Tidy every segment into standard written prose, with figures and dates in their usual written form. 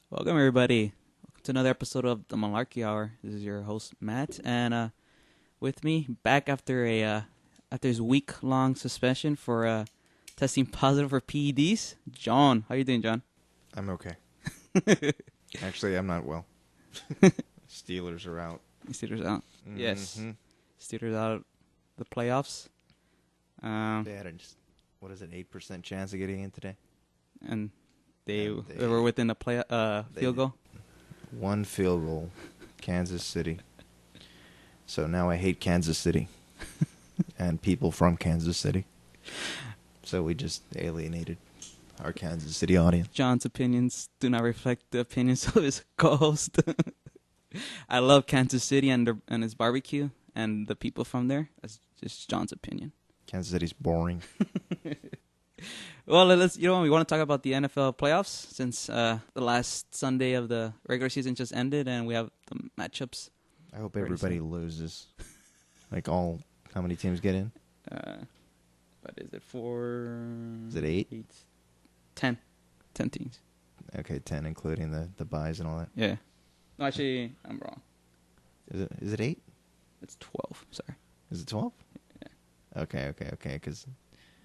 Welcome, everybody. Welcome to another episode of the Malarkey Hour. This is your host, Matt, and with me, back after his week-long suspension for testing positive for PEDs, John. How you doing, John? I'm okay. Actually, I'm not well. Steelers are out. Steelers out. Mm-hmm. Yes. Steelers out of the playoffs. They had what is it, 8% chance of getting in today? And they were within a field goal. One field goal, Kansas City. So now I hate Kansas City and people from Kansas City. So we just alienated our Kansas City audience. John's opinions do not reflect the opinions of his co-host. I love Kansas City and its barbecue and the people from there. That's just John's opinion. Kansas City's boring. Well, we want to talk about the NFL playoffs since the last Sunday of the regular season just ended, and we have the matchups. I hope everybody loses. How many teams get in? What is it, 4? Is it 8? 10. 10 teams. Okay, 10, including the byes and all that. Yeah. No, actually, I'm wrong. Is it 8? It's 12, sorry. Is it 12? Yeah. Okay, because...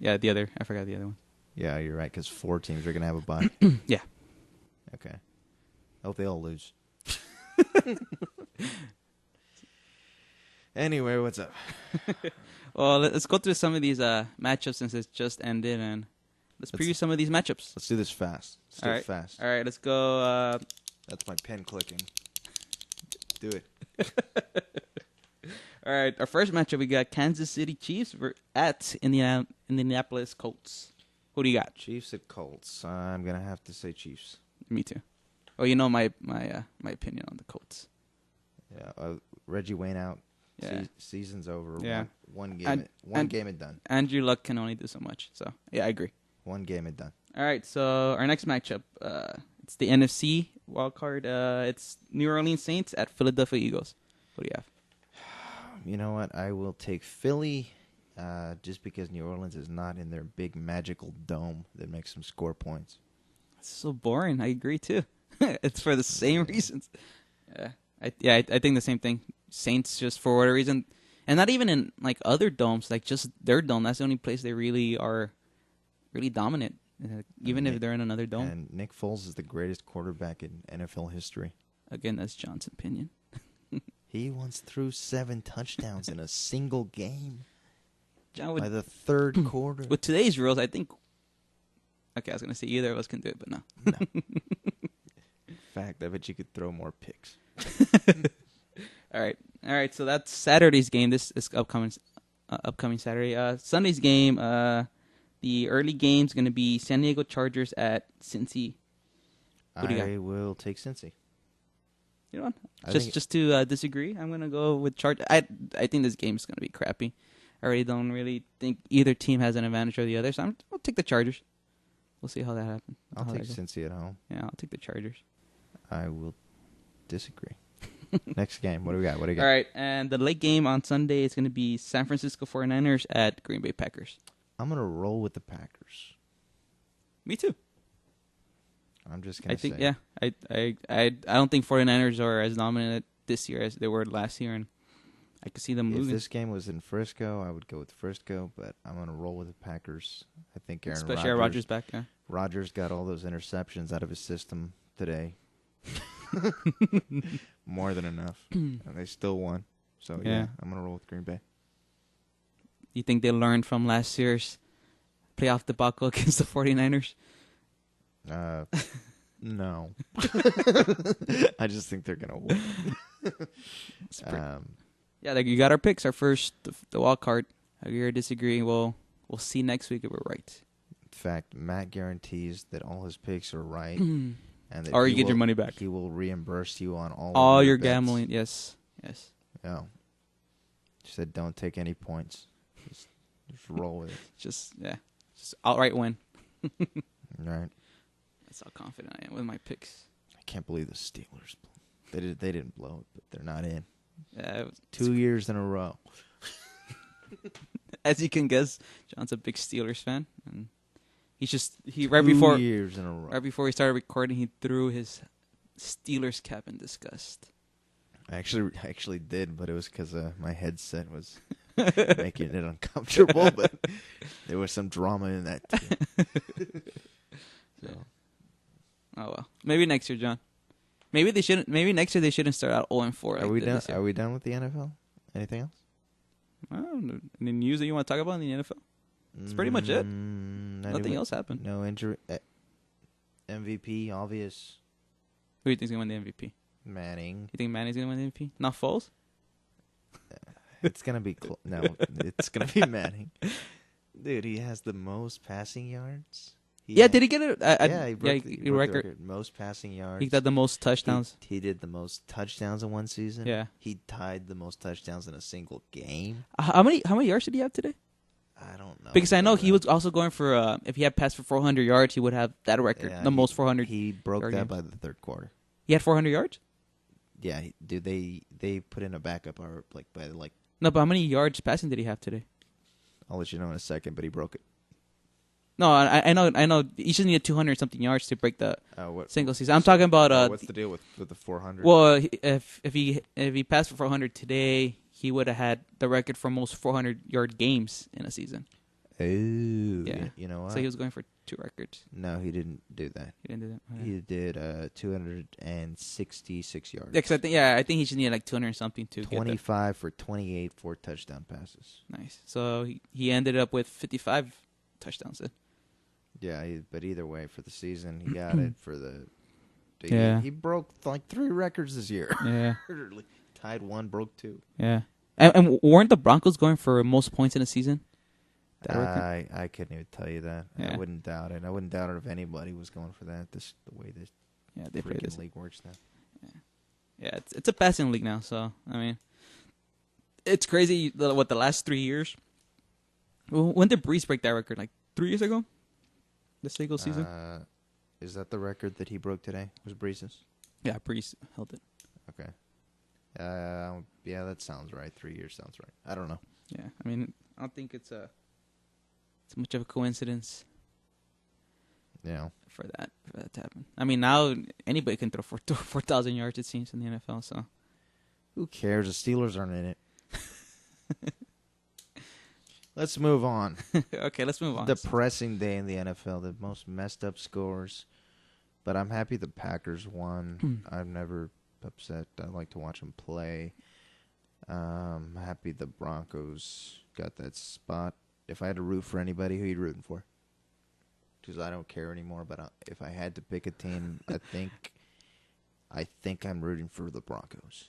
Yeah, I forgot the other one. Yeah, you're right, because 4 teams are going to have a bye. Yeah. Okay. I hope they all lose. Anyway, what's up? Well, let's go through some of these matchups since it's just ended, and let's preview some of these matchups. Let's do this fast. All right. Fast. All right, let's go. That's my pen clicking. Do it. All right, our first matchup, we got Kansas City Chiefs at Indianapolis Colts. Who do you got? Chiefs at Colts. I'm going to have to say Chiefs. Me too. Oh, you know my opinion on the Colts. Yeah, Reggie Wayne out. Yeah. Season's over. Yeah. One game and done. Andrew Luck can only do so much. So, yeah, I agree. One game and done. All right, so our next matchup, it's the NFC wildcard. It's New Orleans Saints at Philadelphia Eagles. What do you have? You know what? I will take Philly just because New Orleans is not in their big magical dome that makes them score points. It's so boring. I agree, too. It's for the same reasons. I think the same thing. Saints, just for whatever reason, and not even in like other domes, like just their dome. That's the only place they really are really dominant, even if they're in another dome. And Nick Foles is the greatest quarterback in NFL history. Again, that's John's opinion. He once threw 7 touchdowns in a single game. John, by the third quarter. With today's rules, I think... Okay, I was going to say either of us can do it, but no. In fact, I bet you could throw more picks. All right. So that's Saturday's game. This is upcoming Saturday. Sunday's game, the early game's going to be San Diego Chargers at Cincy. I will take Cincy. You know what? Just to disagree, I'm going to go with Chargers. I think this game's going to be crappy. I really don't really think either team has an advantage over the other, so I'll take the Chargers. We'll see how that happens. I'll take Cincy at home. Yeah, I'll take the Chargers. I will disagree. Next game. What do we got? All right, and the late game on Sunday is going to be San Francisco 49ers at Green Bay Packers. I'm going to roll with the Packers. Me too. I'm just going to say. Yeah. I don't think 49ers are as dominant this year as they were last year, and I could see them losing. If this game was in Frisco, I would go with Frisco, but I'm going to roll with the Packers. I think especially Rodgers back, yeah. Rodgers got all those interceptions out of his system today. More than enough. And they still won. So, yeah, I'm going to roll with Green Bay. You think they learned from last year's playoff debacle against the 49ers? No. I just think they're going to win. Yeah, you got our picks. Our first, the wild card. Agree or disagree? We'll see next week if we're right. In fact, Matt guarantees that all his picks are right. And that or you get your money back. He will reimburse you on all your gambling. Yes. Yeah. She said don't take any points. Just roll with it. Just outright win. Right. That's how confident I am with my picks. I can't believe the Steelers. They didn't blow it, but they're not in. Yeah, 2 years in a row. As you can guess, John's a big Steelers fan, and right 2 years in a row. Right before we started recording, he threw his Steelers cap and discussed. I actually did, but it was because my headset was making it uncomfortable. But there was some drama in that too. So. Oh well, maybe next year, John. Maybe they shouldn't. Maybe next year they shouldn't start out 0-4. Are we done? Are we done with the NFL? Anything else? I don't know. Any news that you want to talk about in the NFL? That's pretty much it. Nothing else happened. No injury. MVP, obvious. Who do you think's gonna win the MVP? Manning. You think Manning's gonna win the MVP? Not Foles? It's gonna be no. It's gonna be Manning. Dude, he has the most passing yards. Did he get it? He broke the record. Most passing yards. He got the most touchdowns. He did the most touchdowns in one season. Yeah. He tied the most touchdowns in a single game. How many yards did he have today? I don't know. Because I know he was also going for if he had passed for 400 yards, he would have that record, the most 400. He broke that games. by the third quarter. He had 400 yards? Yeah, dude. They put in a backup No, but how many yards passing did he have today? I'll let you know in a second, but he broke it. No, I know. He just needed 200 something yards to break the single season. I'm talking about. What's the deal with the 400? Well, if he passed for 400 today, he would have had the record for most 400-yard games in a season. Oh, yeah. You know what? So he was going for 2 records. No, he didn't do that. He didn't do that. Okay. He did 266 yards. Yeah, because I think he should need like 200 something to 25 for 28 for touchdown passes. Nice. So he ended up with 55 touchdowns then. Yeah, but either way, for the season, he got it for the. Yeah. He broke like 3 records this year. Yeah. Tied 1, broke 2. Yeah. And weren't the Broncos going for most points in a season? I couldn't even tell you that. Yeah. I wouldn't doubt it. I wouldn't doubt it if anybody was going for that. The way this freaking league works now. Yeah, it's a passing league now. So I mean, it's crazy. What the last 3 years? When did Brees break that record? Like 3 years ago. The single season. Is that the record that he broke today? Was Brees's? Yeah, Brees held it. Okay. Yeah, that sounds right. 3 years sounds right. I don't know. Yeah, I mean, I don't think it's much of a coincidence. Yeah. For that to happen. I mean, now anybody can throw 4,000 yards. It seems in the NFL. So who cares? The Steelers aren't in it. Let's move on. Okay, let's move on. Depressing day in the NFL. The most messed up scores. But I'm happy the Packers won. I'm never upset. I like to watch them play. Happy the Broncos got that spot. If I had to root for anybody, who are you rooting for? Because I don't care anymore. But if I had to pick a team, I think I'm rooting for the Broncos.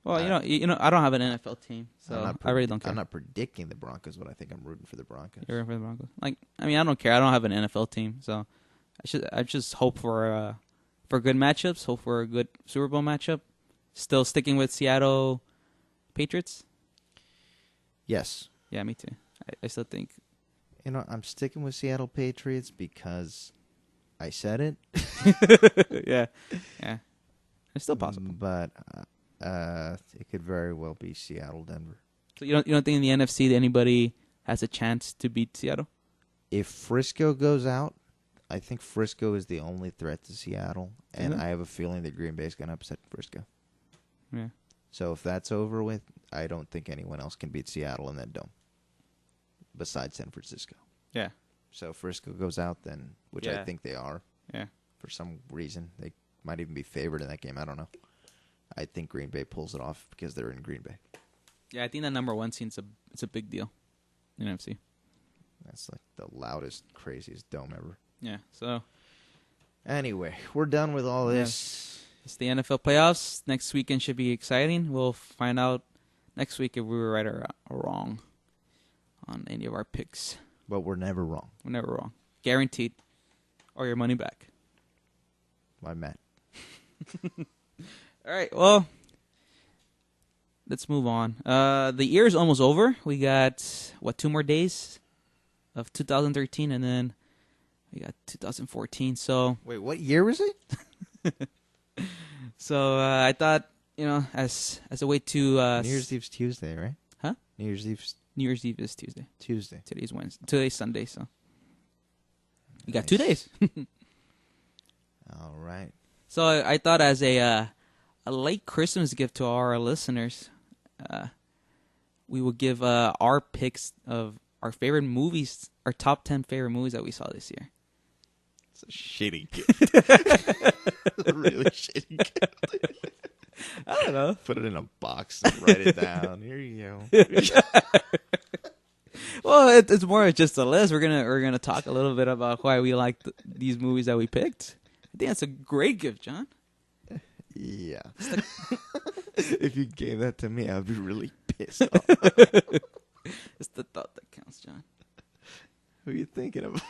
Well, you know, I don't have an NFL team, so I really don't care. I'm not predicting the Broncos, but I think I'm rooting for the Broncos. You're rooting for the Broncos. Like, I mean, I don't care. I don't have an NFL team, so I just hope for good matchups. Hope for a good Super Bowl matchup. Still sticking with Seattle Patriots. Yes. Yeah, me too. I still think. You know, I'm sticking with Seattle Patriots because I said it. Yeah. It's still possible, but it could very well be Seattle, Denver. So you don't think in the NFC that anybody has a chance to beat Seattle? If Frisco goes out, I think Frisco is the only threat to Seattle, and I have a feeling that Green Bay is going to upset Frisco. Yeah. So if that's over with, I don't think anyone else can beat Seattle in that dome, besides San Francisco. Yeah. So if Frisco goes out, then which I think they are. Yeah. For some reason, they might even be favored in that game. I don't know. I think Green Bay pulls it off because they're in Green Bay. Yeah, I think that number 1 seed's it's a big deal in NFC. That's like the loudest, craziest dome ever. Yeah. So anyway, we're done with all this. It's the NFL playoffs. Next weekend should be exciting. We'll find out next week if we were right or wrong on any of our picks. But we're never wrong. We're never wrong. Guaranteed. Or your money back. By Matt. All right, well, let's move on. The year is almost over. We got, 2 more days of 2013, and then we got 2014. So wait, what year is it? So I thought, as a way to New Year's Eve's Tuesday, right? Huh? New Year's Eve is Tuesday. Tuesday. Today's Wednesday. Today's Sunday. So you got 2 days. All right. So I thought as a late Christmas gift to our listeners, we would give our picks of our favorite movies, our top 10 favorite movies that we saw this year. It's a shitty gift. A really shitty gift. I don't know. Put it in a box and write it down. Here you go. Well, it's more of just a list. We're gonna talk a little bit about why we like these movies that we picked. I think that's a great gift, John. Yeah. If you gave that to me, I'd be really pissed off. It's the thought that counts, John. Who are you thinking of?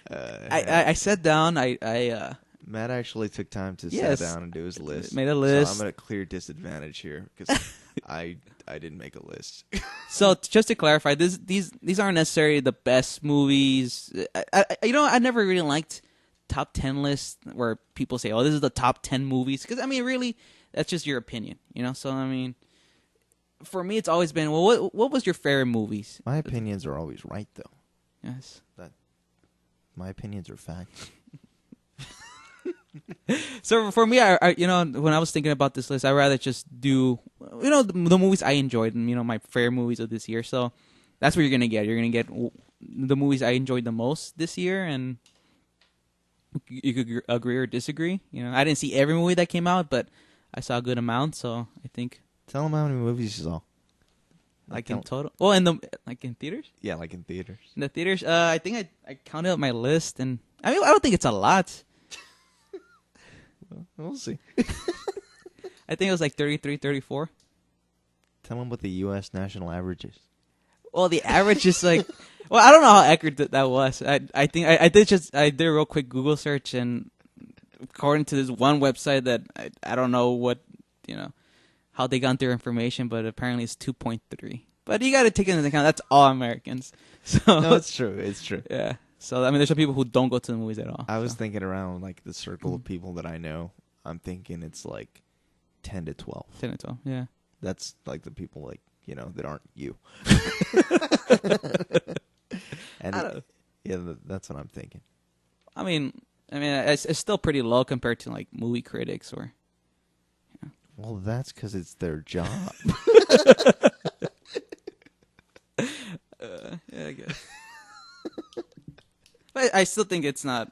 I sat down. Matt actually took time to Yes. sit down and do his list. Made a list. So I'm at a clear disadvantage here because I didn't make a list. So just to clarify, these aren't necessarily the best movies. I never really liked top 10 lists where people say, "Oh, this is the top 10 movies," because I mean, really, that's just your opinion, you know. So I mean, for me, it's always been, well, what was your favorite movies? My opinions are always right, though. Yes. My opinions are facts. So for me, I when I was thinking about this list, I'd rather just do the movies I enjoyed and my favorite movies of this year. So that's what you're gonna get. You're gonna get the movies I enjoyed the most this year, and you could agree or disagree. I didn't see every movie that came out, but I saw a good amount. So I think Tell them how many movies you saw. like in total. Well, in theaters. Yeah, like in theaters. In the theaters, I think I counted up my list, and I mean I don't think it's a lot. Well, we'll see. I think it was like 33, 34. Tell them what the U.S. national average is. Well, the average is like, well, I don't know how accurate that was. I think I did a real quick Google search, and according to this one website that I don't know what, how they got their information, but apparently it's 2.3. But you got to take into account that's all Americans. So No, it's true. It's true. yeah. So I mean, there's some people who don't go to the movies at all. I was thinking around like the circle of people that I know. I'm thinking it's like 10 to 12. 10 to 12. Yeah. That's like the people like that aren't you. And yeah, that's what I'm thinking. I mean, it's still pretty low compared to like movie critics or. Well, that's because it's their job. Yeah, I guess. But I still think it's not.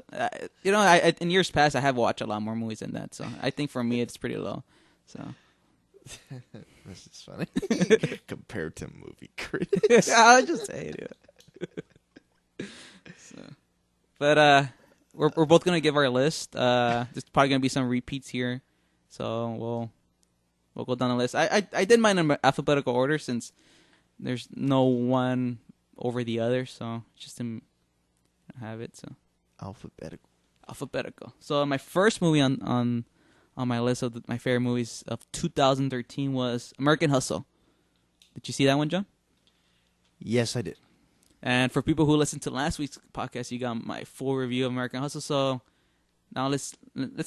In years past, I have watched a lot more movies than that. So I think for me, it's pretty low. So This is funny compared to movie critics. I was just saying it. So, but we're both gonna give our list. There's probably gonna be some repeats here, so we'll go down the list. I did mine in alphabetical order since there's no one over the other, so just to have it. So alphabetical. So my first movie on my list of my favorite movies of 2013 was American Hustle. Did you see that one, John? Yes, I did. And for people who listened to last week's podcast, you got my full review of American Hustle. So now let's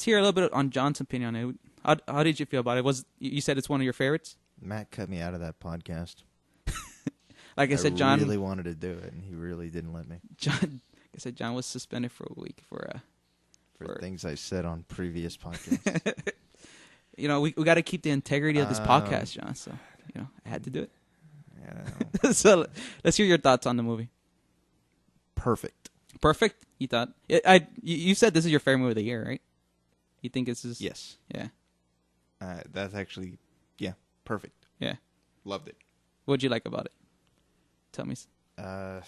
hear a little bit on John's opinion on it. How did you feel about it? You said it's one of your favorites? Matt cut me out of that podcast. Like I said, John really wanted to do it, and he really didn't let me. John was suspended for a week for things I said on previous podcasts. We got to keep the integrity of this podcast, John. So I had to do it. Yeah. So let's hear your thoughts on the movie. Perfect. Perfect. You thought? You said this is your favorite movie of the year, right? You think this is? Yes. Yeah. That's actually, perfect. Yeah. Loved it. What'd you like about it? Tell me. I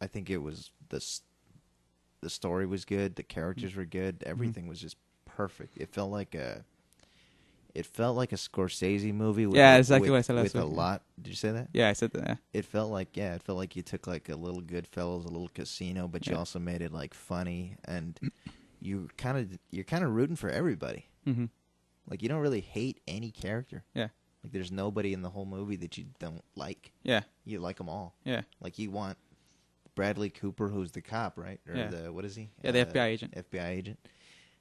think it was the story was good. The characters were good. Everything was just perfect. It felt like a Scorsese movie. Exactly what I said last week. week. With a lot. Did you say that? Yeah, I said that. It felt like you took like a little Goodfellas, a little Casino, but you also made it like funny, and you're kind of rooting for everybody. Mm-hmm. Like you don't really hate any character. Yeah. Like there's nobody in the whole movie that you don't like. Yeah. You like them all. Yeah. Like you want Bradley Cooper, who's the cop, right? Or what is he? Yeah, the FBI agent. FBI agent.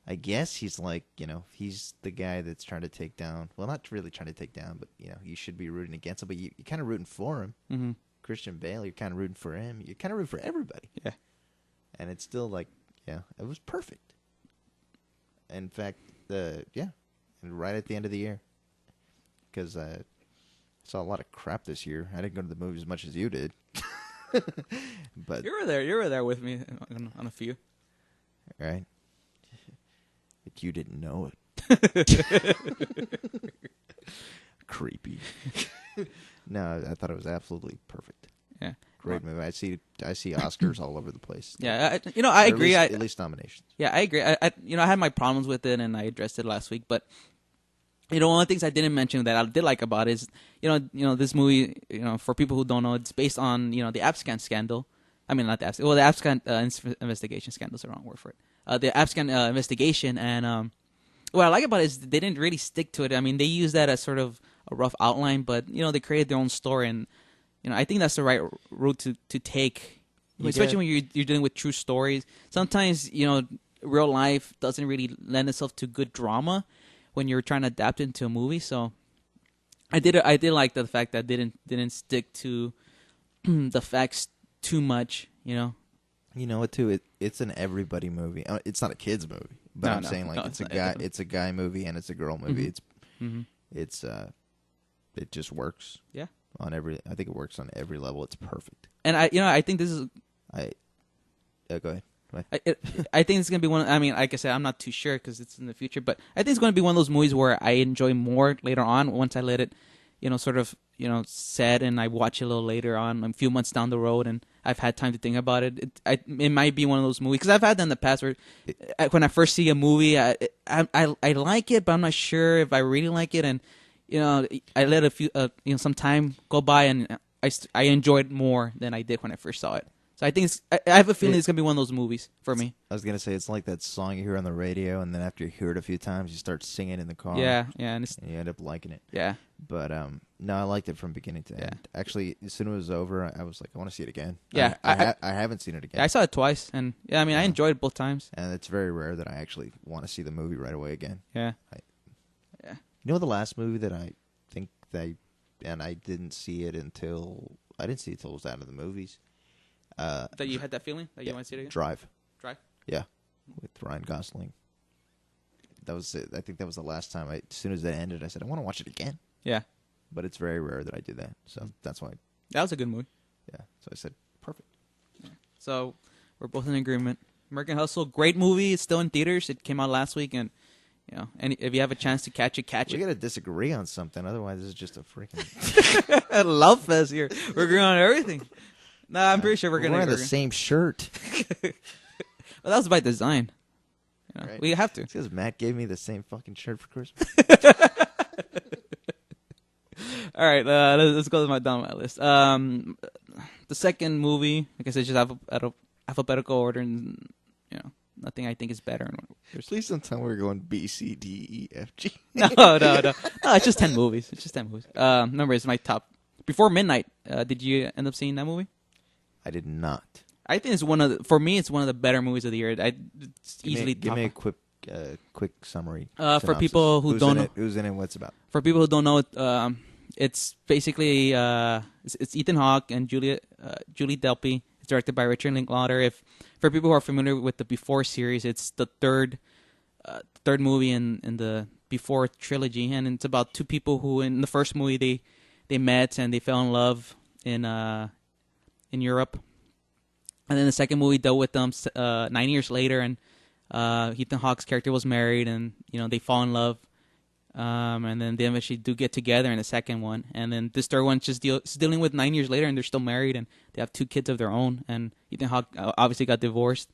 I guess he's like, he's the guy that's trying to take down. Well, not really trying to take down, but you should be rooting against him. But you're kind of rooting for him. Mm-hmm. Christian Bale, you're kind of rooting for him. You're kind of rooting for everybody. Yeah. And it's still like, it was perfect. In fact, yeah, and right at the end of the year, because I saw a lot of crap this year. I didn't go to the movies as much as you did, but You were there with me on a few. right, but you didn't know it. Creepy. No, I thought it was absolutely perfect. Yeah, Great movie. I see Oscars all over the place. yeah. I Or agree. At least nominations. Yeah, I agree. I had my problems with it, and I addressed it last week. But one of the things I didn't mention that I did like about it is, this movie. For people who don't know, it's based on the Abscan scandal. I mean, not the Abscan. Well, the Abscan investigation scandal is the wrong word for it. The Abscan investigation, and what I like about it is they didn't really stick to it. I mean, they used that as sort of a rough outline, but they created their own story, and I think that's the right route to take, especially when you're dealing with true stories. Sometimes real life doesn't really lend itself to good drama when you're trying to adapt it into a movie. So I did like the fact that didn't stick to the facts too much. You know what? Too, it's an everybody movie. It's not a kids movie, but I'm saying it's a guy movie and it's a girl movie. It's it just works. Yeah. I think it works on every level. It's perfect. And I think this is. Go ahead. I think it's gonna be one. I mean, like I said, I'm not too sure because it's in the future, but I think it's gonna be one of those movies where I enjoy more later on once I let it, sort of, set and I watch it a little later on, a few months down the road, and I've had time to think about it. It might be one of those movies because I've had that in the past where, when I first see a movie, I like it, but I'm not sure if I really like it, and I let a few some time go by, and I enjoyed it more than I did when I first saw it. So I think I have a feeling it's gonna be one of those movies for me. I was gonna say it's like that song you hear on the radio, and then after you hear it a few times, you start singing in the car. Yeah, and you end up liking it. Yeah, but no, I liked it from beginning to end. Actually, as soon as it was over, I was like, I want to see it again. Yeah, I haven't seen it again. I saw it twice, and I mean, I enjoyed it both times. And it's very rare that I actually want to see the movie right away again. Yeah, You know, the last movie that I think I didn't see it until it was out of the movies. That you had that feeling that you want to see it again? Drive. Yeah. With Ryan Gosling. That was it. I think that was the last time. As soon as that ended, I said, I want to watch it again. Yeah. But it's very rare that I do that. So that's why. That was a good movie. Yeah. So I said, perfect. Yeah. So we're both in agreement. American Hustle, great movie. It's still in theaters. It came out last week, and and if you have a chance to catch it, We got to disagree on something. Otherwise, this is just a freaking love fest here. We're agreeing on everything. No, I'm pretty sure we're wearing the same shirt. Well, that was by design. Right. We have to. It's because Matt gave me the same fucking shirt for Christmas. All right, let's go down my list. The second movie, like I said, just alphabetical order, and nothing I think is better. Please don't tell me we're going B, C, D, E, F, G. No. It's just 10 movies. Number is my top. Before Midnight, did you end up seeing that movie? I did not. I think for me, it's one of the better movies of the year. Give me a quick summary. For people who don't know, who's in it, what's it about? For people who don't know, it's basically it's Ethan Hawke and Julie Delpy. It's directed by Richard Linklater. For people who are familiar with the Before series, it's the third movie in the Before trilogy, and it's about two people who in the first movie they met and they fell in love in Europe. And then the second movie dealt with them 9 years later, and Ethan Hawke's character was married, and they fall in love, and then they eventually do get together in the second one. And then this third one just dealing with 9 years later, and they're still married, and they have two kids of their own. And Ethan Hawke obviously got divorced.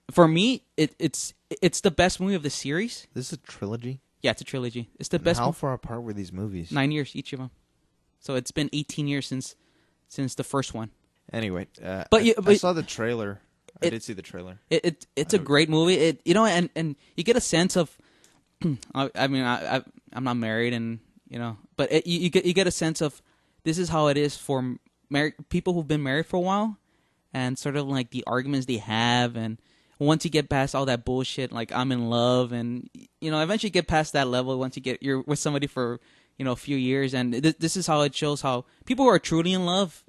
For me, it's the best movie of the series. This is a trilogy? Yeah, it's a trilogy. It's the best. How far apart were these movies? 9 years each of them. So it's been 18 years since the first one. Anyway, I saw the trailer. I did see the trailer. It's a great movie. And you get a sense of. I mean, I'm not married, and but you get a sense of this is how it is for people who've been married for a while, and sort of like the arguments they have, and once you get past all that bullshit, like I'm in love, and eventually get past that level. Once you're with somebody for a few years, and this is how it shows how people who are truly in love,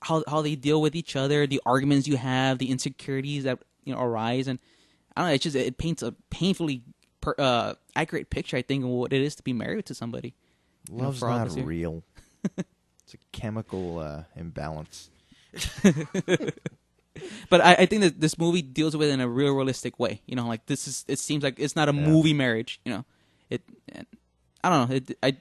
how they deal with each other, the arguments you have, the insecurities that arise, and I don't know. It's just it paints a painfully accurate picture. I think of what it is to be married to somebody. Love's for all of not us here. real. It's a chemical imbalance. But I think that this movie deals with it in a real realistic way. You know, like it seems like it's not a movie marriage. You know, and I don't know.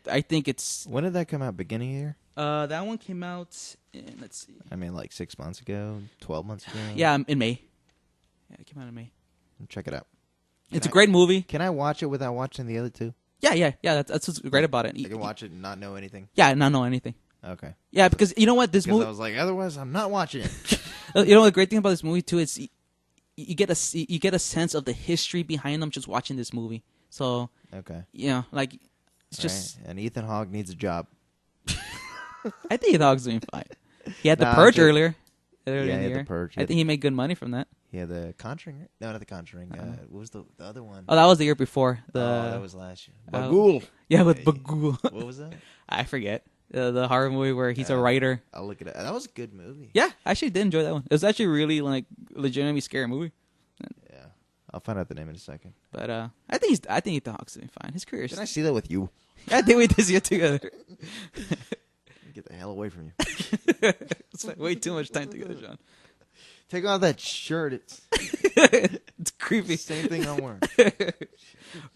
I think it's. When did that come out? Beginning of year? That one came out in, let's see. I mean, like 6 months ago, 12 months ago. Yeah, in May. Yeah, it came out in May. Check it out. It's a great movie. Can I watch it without watching the other two? Yeah. That's what's great about it. I can watch it and not know anything. Yeah, not know anything. Okay. Yeah, because you know what, this movie. I was like, otherwise, I'm not watching it. You know what, the great thing about this movie too is you get a sense of the history behind them just watching this movie. So Okay. you know, like it's just. Right. And Ethan Hawke needs a job. I think Dog's doing fine. He had the Nah, Purge just- earlier Yeah, in he the had year. The Purge. I think he made good money from that. He had the Conjuring. Right? No, not the Conjuring. What was the other one? Oh, that was the year before. that was last year. uh, Bagul. Yeah, with Yeah, Bagul. What was that? I forget the horror movie where he's a writer. I'll look it up. That was a good movie. Yeah, I actually did enjoy that one. It was actually really like legitimately scary movie. Yeah. I'll find out the name in a second. But I think Ethan Hawke's doing fine. His career's. Did I see that with you? I think we did see it together. Get the hell away from you. It's like way too much time together, John. Take off that shirt. It's It's creepy. same thing I'm wearing.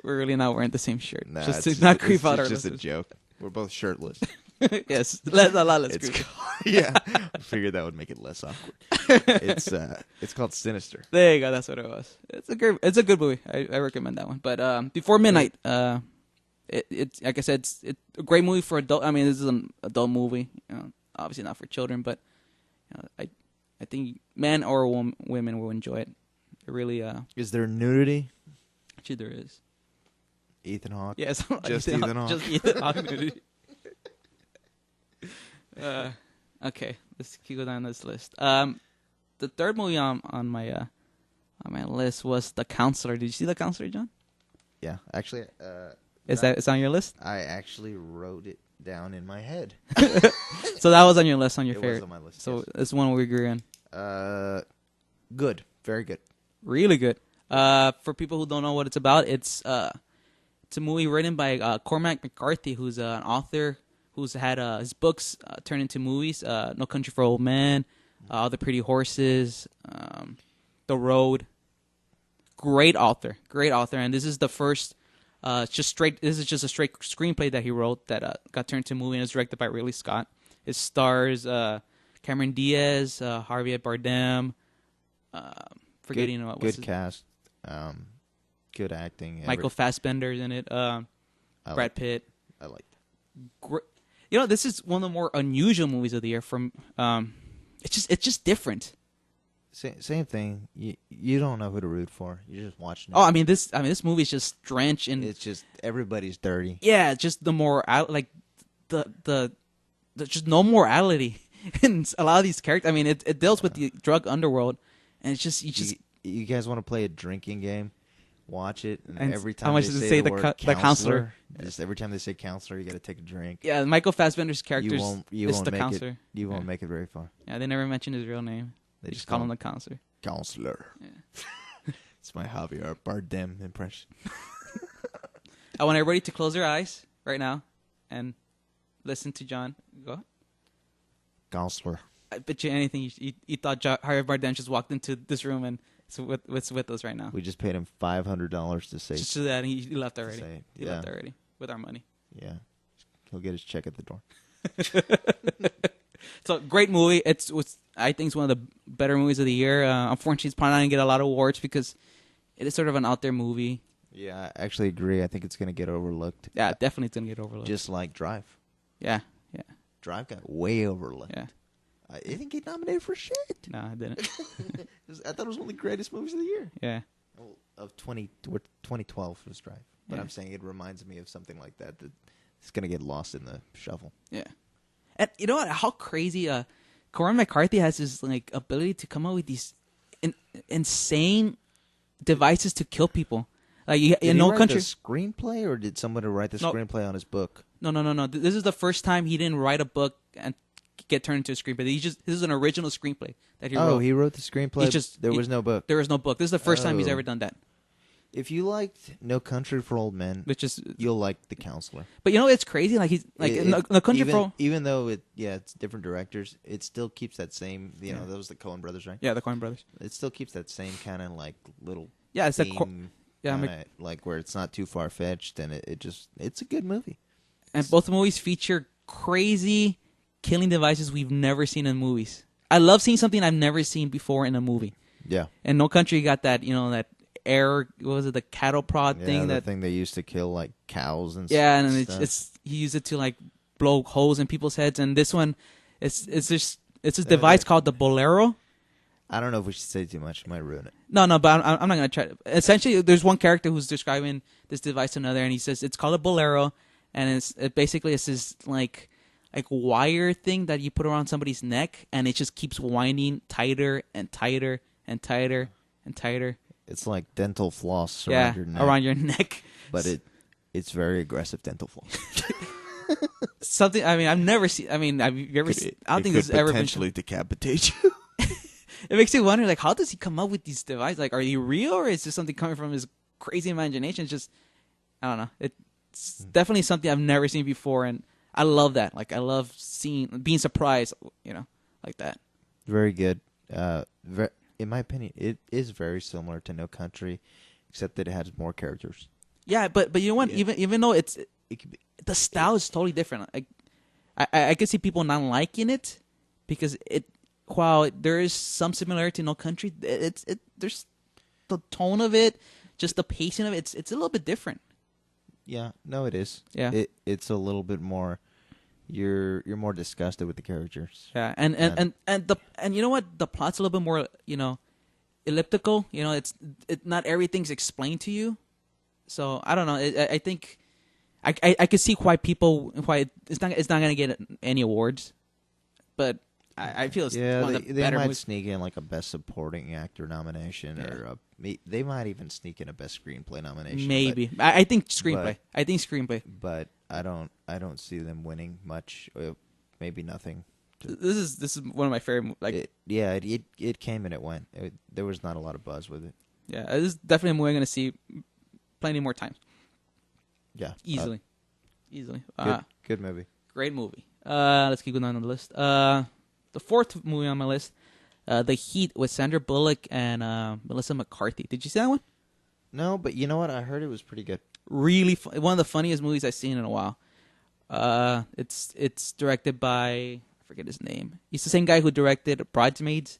We're really not wearing the same shirt. Nah, just it's to not creep out our It's just a listeners. joke. We're both shirtless. Yes, let's It's creep. yeah. I figured that would make it less awkward. It's called Sinister. There you go. That's what it was. It's a good movie. I recommend that one. But Before Midnight, it's like I said, it's a great movie for adult. I mean, this is an adult movie. You know, obviously not for children, but you know, I think men or women will enjoy it. It really Is there nudity? actually there is. Ethan Hawke. Yes, Just Ethan Hawke. Just Ethan Hawke. Okay, let's keep going down this list. The third movie on my list was The Counselor. Did you see The Counselor, John? Yeah, actually, It's on your list? I actually wrote it down in my head. So that was on your list, on your It favorite. was on my list. So yes. it's one we agree on. Good, very good. Really good. For people who don't know what it's about, it's a movie written by Cormac McCarthy, who's an author who's had his books turned into movies. No Country for Old Men, All the Pretty Horses, The Road. Great author, and this is the first. This is just a straight screenplay that he wrote that got turned to a movie and is directed by Ridley Scott. It stars Cameron Diaz, Javier Bardem. Forgetting what was good cast, good acting. Michael Fassbender's in it. Brad Pitt. I liked it. You know, this is one of the more unusual movies of the year. It's just different. Same thing. You don't know who to root for. You're just watching it. Oh, I mean this movie is just drenched in. It's just everybody's dirty. Yeah, just the the just no morality in a lot of these characters. I mean, it deals with the drug underworld, and it's just you guys want to play a drinking game? Watch it, and every time how much they does it say say the word counselor? Just every time they say counselor, you got to take a drink. Yeah, Michael Fassbender's character You is won't the make counselor. it. You won't make it very far. Yeah, they never mention his real name. They just call him the counselor. Counselor. Yeah. It's my Javier Bardem impression. I want everybody to close their eyes right now and listen to John. Go ahead. Counselor. I bet you anything you thought Javier Bardem just walked into this room and it's with us right now. We just paid him $500 to say. Just so that he left already. He Yeah. left already with our money. Yeah. He'll get his check at the door. So great movie. I think it's one of the better movies of the year. Unfortunately, it's probably not gonna get a lot of awards because it is sort of an out there movie. Yeah, I actually agree. I think it's going to get overlooked. Yeah, definitely it's gonna get overlooked. Just like Drive. Yeah. Drive got way overlooked. Yeah. I didn't get nominated for shit. No, I didn't. I thought it was one of the greatest movies of the year. Yeah. Well, of 2012 was Drive. But Yeah. I'm saying it reminds me of something like that it's going to get lost in the shuffle. Yeah. And you know what? How crazy Cormac McCarthy has his ability to come up with these insane devices to kill people. Like Did in he No write Country. the screenplay, or did somebody write the No. screenplay on his book? No. This is the first time he didn't write a book and get turned into a screenplay. This is an original screenplay that he wrote. He wrote the screenplay. He There was no book. There was no book. This is the first time he's Oh. ever done that. If you liked No Country for Old Men, which is, you'll like The Counselor. but it's crazy. Like he's like the country even, for even though it's different directors, it still keeps that same. Those the Coen brothers, right? yeah, the Coen brothers. It still keeps that same kind of like little It's theme, yeah, like where it's not too far fetched, and it's a good movie. and both movies feature crazy killing devices we've never seen in movies. I love seeing something I've never seen before in a movie. Yeah, and No Country got that that air. What was it? The cattle prod thing. The thing they used to kill like cows and and stuff. it's he used it to like blow holes in people's heads. And this one, it's this device called the Bolero. I don't know if we should say too much. It might ruin it. No, but I'm not gonna try. Essentially, there's one character who's describing this device to another, and he says it's called a Bolero, and it's this like wire thing that you put around somebody's neck, and it just keeps winding tighter and tighter and tighter and tighter. It's like dental floss around your neck. Around your neck. But it's very aggressive dental floss. Something. I mean, I've never seen. I mean, have you ever? I don't think this has ever been. Potentially decapitate you. It makes you wonder, like, how does he come up with these devices? Like, are they real, or is this something coming from his crazy imagination? It's just, I don't know. It's definitely something I've never seen before, and I love that. Like, I love being surprised, like that. Very good. In my opinion, it is very similar to No Country, except that it has more characters. Yeah, but you know what? Yeah. Even though it could be, the style is totally different. Like, I could see people not liking it because while there is some similarity to No Country, there's the tone of it, just the pacing of it. It's a little bit different. Yeah, no, it is. Yeah, it's a little bit more. You're more disgusted with the characters. Yeah, and you know what? The plot's a little bit more elliptical. It's not everything's explained to you. So I don't know. I think I could see why it's not gonna get any awards, but I feel it's one of the they better might movies. sneak in like a best supporting actor nomination, or they might even sneak in a best screenplay nomination. Maybe I think screenplay. I think screenplay. But I don't see them winning much. Maybe nothing. This is one of my favorite. It came and it went. There was not a lot of buzz with it. Yeah, this is definitely a movie I'm going to see plenty more times. Yeah, easily. Good movie. Great movie. Let's keep going on the list. The fourth movie on my list, The Heat with Sandra Bullock and Melissa McCarthy. Did you see that one? No, but you know what? I heard it was pretty good. Really, one of the funniest movies I've seen in a while. It's directed by, I forget his name. He's the same guy who directed Bridesmaids.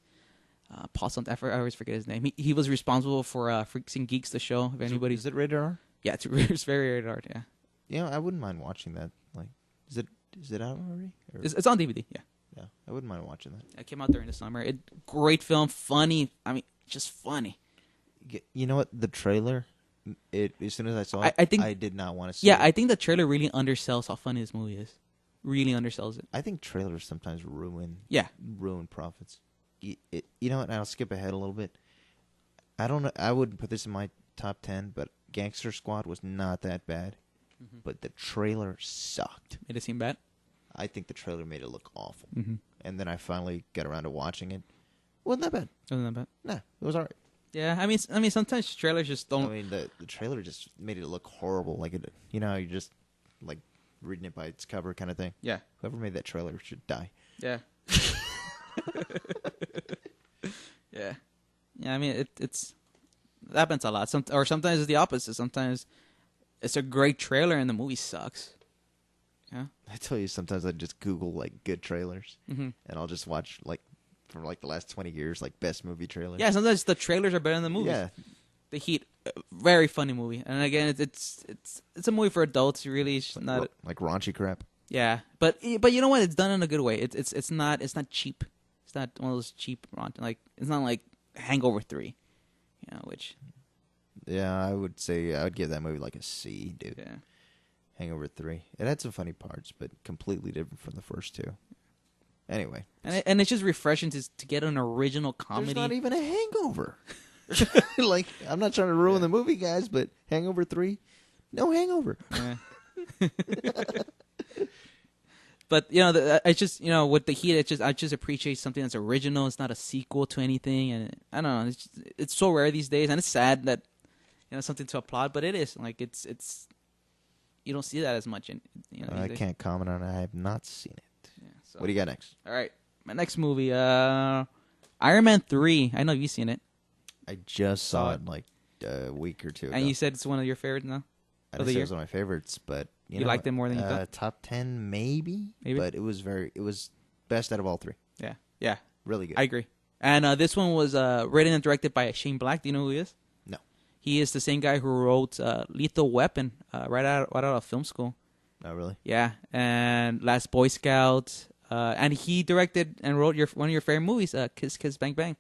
Paul something. I always forget his name. He was responsible for Freaks and Geeks, the show. If anybody, is it rated R? Yeah, it's very rated R. Yeah. Yeah, I wouldn't mind watching that. Like, is it out already? It's on DVD. Yeah. Yeah, I wouldn't mind watching that. It came out during the summer. Great film, funny. I mean, just funny. You know what? The trailer. As soon as I saw it, I think I did not want to see it. Yeah, I think the trailer really undersells how funny this movie is. Really undersells it. I think trailers sometimes ruin profits. You know what? I'll skip ahead a little bit. I don't know. I wouldn't put this in my top 10, but Gangster Squad was not that bad. Mm-hmm. But the trailer sucked. Made it seem bad? I think the trailer made it look awful. Mm-hmm. And then I finally got around to watching it. Wasn't that bad. Wasn't that bad? Nah, it was all right. Yeah, I mean, sometimes trailers just don't. I mean, the trailer just made it look horrible. Like you're just like reading it by its cover kind of thing. Yeah. Whoever made that trailer should die. Yeah. Yeah. Yeah. I mean, it happens a lot. Sometimes it's the opposite. Sometimes it's a great trailer and the movie sucks. Yeah. I tell you, sometimes I just Google like good trailers, mm-hmm. and I'll just watch like from like the last 20 years like best movie trailers. Yeah. Sometimes the trailers are better than the movies. Yeah. The Heat, very funny movie, and again, it's a movie for adults. Really, it's not like raunchy crap. Yeah, but you know what? It's done in a good way. It's not cheap. It's not one of those cheap like it's not like Hangover 3, which. Yeah, I would say I would give that movie like a C, dude. Yeah. Hangover 3. It had some funny parts, but completely different from the first two. Anyway, and it's just refreshing to get an original comedy. There's not even a Hangover. Like, I'm not trying to ruin the movie, guys, but Hangover 3, no hangover. Yeah. But I just with The Heat, I just appreciate something that's original. It's not a sequel to anything, and I don't know. It's so rare these days, and it's sad that something to applaud. But it is like it's you don't see that as much in I these days. can't comment on it. I have not seen it. Yeah, so. What do you got next? All right, my next movie, Iron Man 3. I know you've seen it, I just saw it like a week or two ago. and you said it's one of your favorites now. I of didn't the say it year? was one of my favorites, but you You know, liked it more than you thought? Top 10, maybe. Maybe? But it was best out of all three. Yeah, Really good. I agree. And this one was written and directed by Shane Black. Do you know who he is? No. He is the same guy who wrote Lethal Weapon right out of film school. Oh, really? Yeah, and Last Boy Scout. And he directed and wrote one of your favorite movies, Kiss Kiss Bang Bang.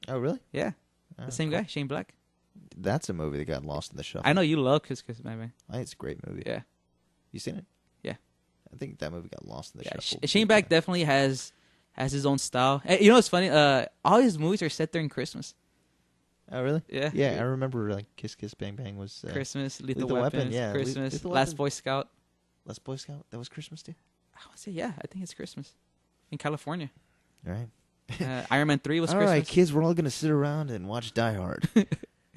Oh, really? Yeah, Oh, the same cool. guy, Shane Black. That's a movie that got lost in the shuffle. I know you love Kiss Kiss Bang Bang. I think it's a great movie. Yeah, You seen it? Yeah. I think that movie got lost in the yeah. shuffle. Shane Black definitely has his own style. You know what's funny? All his movies are set during Christmas. Oh, really? Yeah. Yeah, I remember like Kiss Kiss Bang Bang was Christmas, Lethal Lethal Weapon, Weapons, yeah. Christmas, Lethal Last Weapon. Boy Scout. Last Boy Scout. That was Christmas too. I would say, yeah, I think it's Christmas in California. All right. Iron Man 3 was All Christmas. right, kids, we're all gonna sit around and watch Die Hard.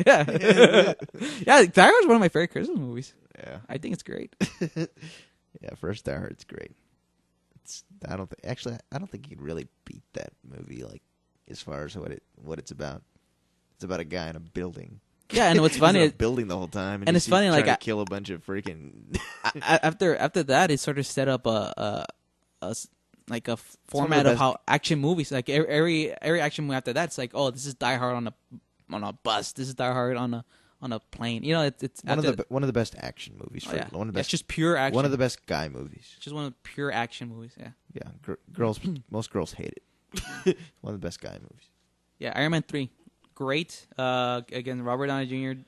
Yeah. Yeah, Die Hard's one of my favorite Christmas movies. Yeah. I think it's great. Yeah, first Die Hard's great. I don't think you could really beat that movie, like as far as what it's about. It's about a guy in a building. Yeah, and what's He's funny in a is building the whole time, and it's he's funny, like, trying to kill a bunch of freaking. after that, it sort of set up a format of best- how action movies, like every action movie after that, it's like, oh, this is Die Hard on a bus. This is Die Hard on a plane. You know, it's one of the best action movies. oh, yeah. One of the Yeah, it's best. just pure action. One of the best guy movies. It's just one of the pure action movies. Yeah. Yeah, girls. Most girls hate it. One of the best guy movies. Yeah, Iron Man 3, great. Again, Robert Downey Jr.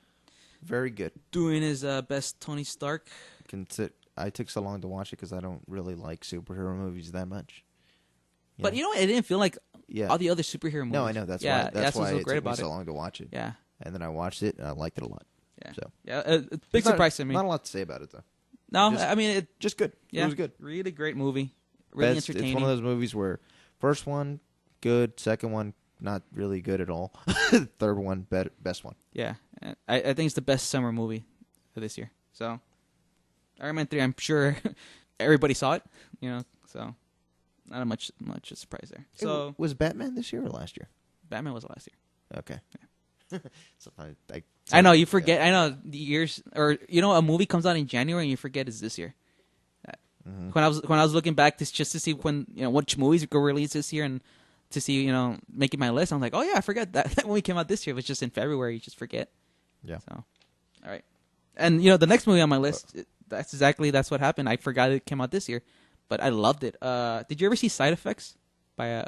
Very good. doing his best Tony Stark. I took so long to watch it because I don't really like superhero movies that much. But you know what? It didn't feel like Yeah. all the other superhero movies. No, I know. That's yeah, why. That's why what's so it great took me about so it. long to watch it. Yeah, And then I watched it and I liked it a lot. yeah, So yeah. It's big Not- surprise to me. Not a lot to say about it though. No, just- I mean it. Just good. Yeah, It was good. Really great movie. Really Best, entertaining. It's one of those movies where first one good, second one not really good at all, third one best one. Yeah, I think it's the best summer movie of this year. So, Iron Man 3, I'm sure everybody saw it. You know, so not much a surprise there. So Was Batman this year or last year? Batman was last year. Okay. So I know you forget. I know the years, or a movie comes out in January and you forget it's this year. Mhm. When I was looking back just to see when which movies were released this year and to see making my list, I'm like, oh yeah, I forgot that movie came out this year. It was just in February. You just forget. Yeah. So, all right, and the next movie on my list, that's what happened. I forgot it came out this year, but I loved it. Did you ever see Side Effects by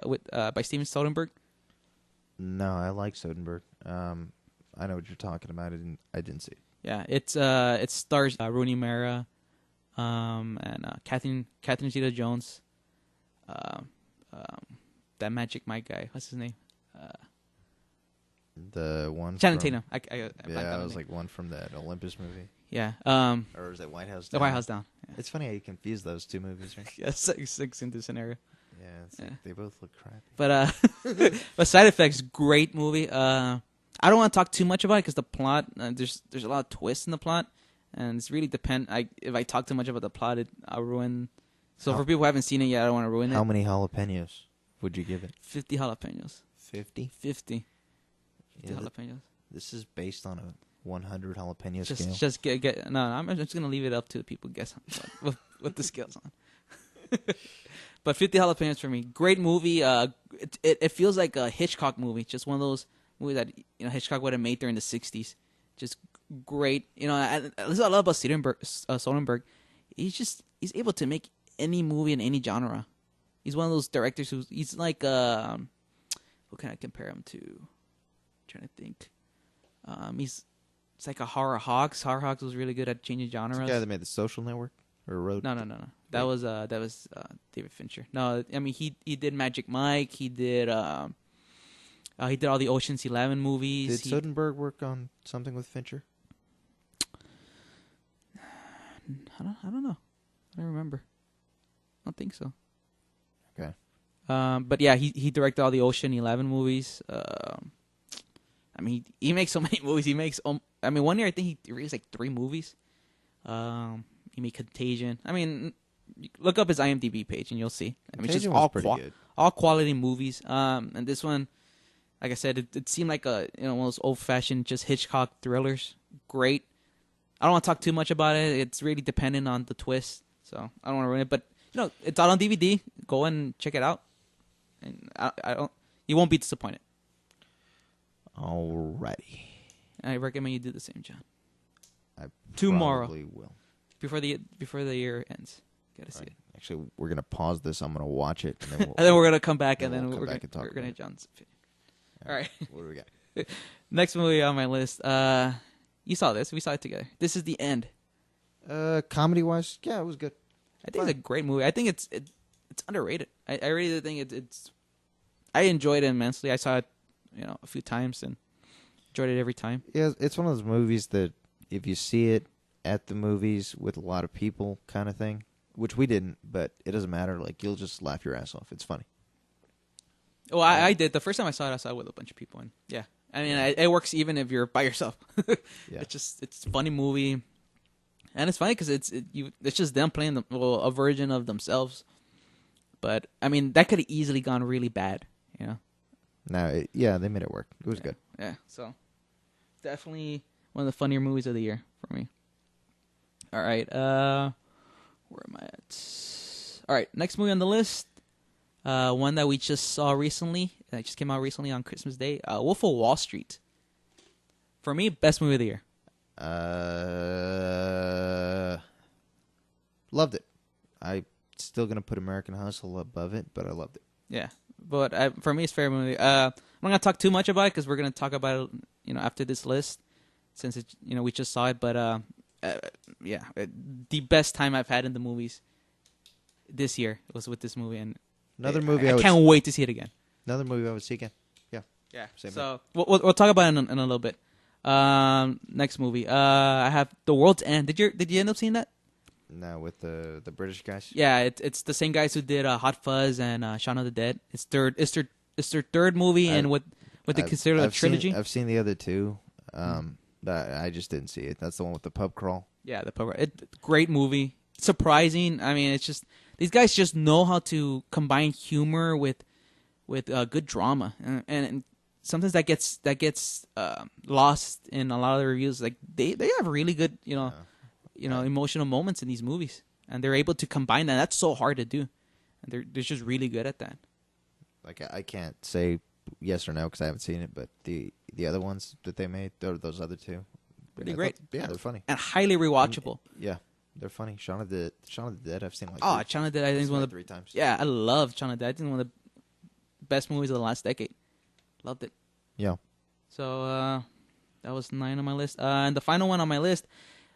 Steven Soderbergh? No, I like Soderbergh. I know what you're talking about. I didn't see it. Yeah, it stars Rooney Mara, and Catherine Zeta-Jones, that Magic Mike guy. What's his name? The one. Channing from- Tatum. I blanked Yeah, out I on was the name. like one from that Olympus movie, Yeah. or is that White House? The Down? White House Down. Yeah, It's funny how you confuse those two movies, right? yeah six in this scenario. Yeah, it's Yeah. like they both look crappy. But but Side Effects, great movie. I don't want to talk too much about it because the plot, there's a lot of twists in the plot, and it's really if I talk too much about the plot, I'll ruin. So for people who haven't seen it yet, I don't want to ruin it. How many jalapenos would you give it? 50 jalapenos. 50. 50 Yeah, jalapenos. this is based on a 100 jalapeno scale. Just get no. I'm just gonna leave it up to the people guess what the scale's on. But 50 jalapenos for me. Great movie. It feels like a Hitchcock movie. Just one of those movies that Hitchcock would have made during the 60s. Just great. That's what I love about Soderbergh. He's able to make any movie in any genre. He's one of those directors he's like what can I compare him to? I'm trying to think. It's like a Horror Hawks. Horror Hawks was really good at changing genres. The guy that made The Social Network or Road. No. That was David Fincher. No, I mean he did Magic Mike. He did all the Ocean's 11 movies. Did Soderbergh work on something with Fincher? I don't know. I don't remember. I don't think so. Okay. But yeah, he directed all the Ocean 11 movies. I mean, he makes so many movies. He makes I mean, one year I think he released like 3 movies. He made Contagion. I mean, look up his IMDb page and you'll see. I mean, it's just Contagion was pretty good. all quality movies. And this one, like I said, it seemed like one of those old fashioned just Hitchcock thrillers. Great. I don't want to talk too much about it. It's really dependent on the twist, so I don't want to ruin it. But it's out on DVD. Go and check it out, and you won't be disappointed. Alrighty. I recommend you do the same, John. I Tomorrow. probably will. Before the year ends. Gotta see it. Actually, we're gonna pause this. I'm gonna watch it, and then And then we're gonna come back, and then we'll come we're back gonna and talk we're gonna about it. John's opinion. All right. What do we got? Next movie on my list. You saw this. We saw it together. This is The End. Comedy wise, yeah, it was good. I think it's a great movie. I think it's underrated. I really think it's. I enjoyed it immensely. I saw it, a few times and enjoyed it every time. Yeah, it's one of those movies that if you see it at the movies with a lot of people, kind of thing, which we didn't, but it doesn't matter. Like you'll just laugh your ass off. It's funny. Well, I did. The first time I saw it with a bunch of people, and yeah, I mean, it works even if you're by yourself. Yeah. It's a funny movie, and it's funny because it's just them playing a version of themselves. But I mean, that could have easily gone really bad, No, yeah, they made it work. It was good. Yeah, so definitely one of the funnier movies of the year for me. All right, where am I at? All right, next movie on the list, one that we just saw recently. That just came out recently on Christmas Day. Wolf of Wall Street. For me, best movie of the year. Loved it. I'm still gonna put American Hustle above it, but I loved it. Yeah, but for me, it's a fair movie. I'm not gonna talk too much about it because we're gonna talk about it, after this list, since it, we just saw it. But yeah, the best time I've had in the movies this year was with this movie, and Another movie I can't wait to see it again. Another movie I would see again. Yeah. Yeah. Same So we'll talk about it in a little bit. Next movie. I have The World's End. Did you end up seeing that? No, with the British guys. Yeah, it's the same guys who did Hot Fuzz and Shaun of the Dead. It's their third movie, and what they consider a trilogy. I've seen the other two. I just didn't see it. That's the one with the pub crawl. Yeah, the pub. Great movie. Surprising. I mean, it's just these guys just know how to combine humor with good drama, and sometimes that gets lost in a lot of the reviews. Like they have really good emotional moments in these movies, and they're able to combine that. That's so hard to do, and they're just really good at that. Like I can't say yes or no because I haven't seen it, but the other ones that they made, those other two, Pretty great. Yeah, they're funny And highly rewatchable. Yeah, they're funny. Shaun of the Dead, I've seen like Shaun of the Dead, I think is one of the 3 times. Yeah, I love Shaun of the Dead. I think one of the best movies of the last decade. Loved it. Yeah. So that was 9 on my list. And the final one on my list,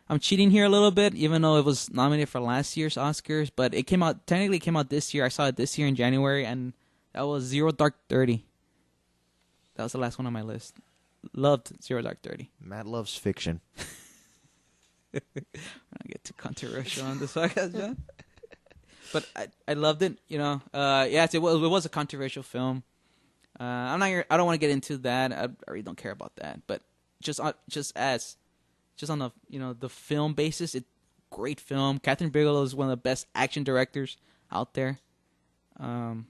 I'm cheating here a little bit, even though it was nominated for last year's Oscars, but it came out this year. I saw it this year in January, and that was Zero Dark 30. That was the last one on my list. Loved Zero Dark 30. Matt loves fiction. I'm gonna get too controversial on this podcast, John. But I loved it. Yes, it was a controversial film. I don't want to get into that. I really don't care about that. But just on the the film basis, great film. Catherine Bigelow is one of the best action directors out there. I don't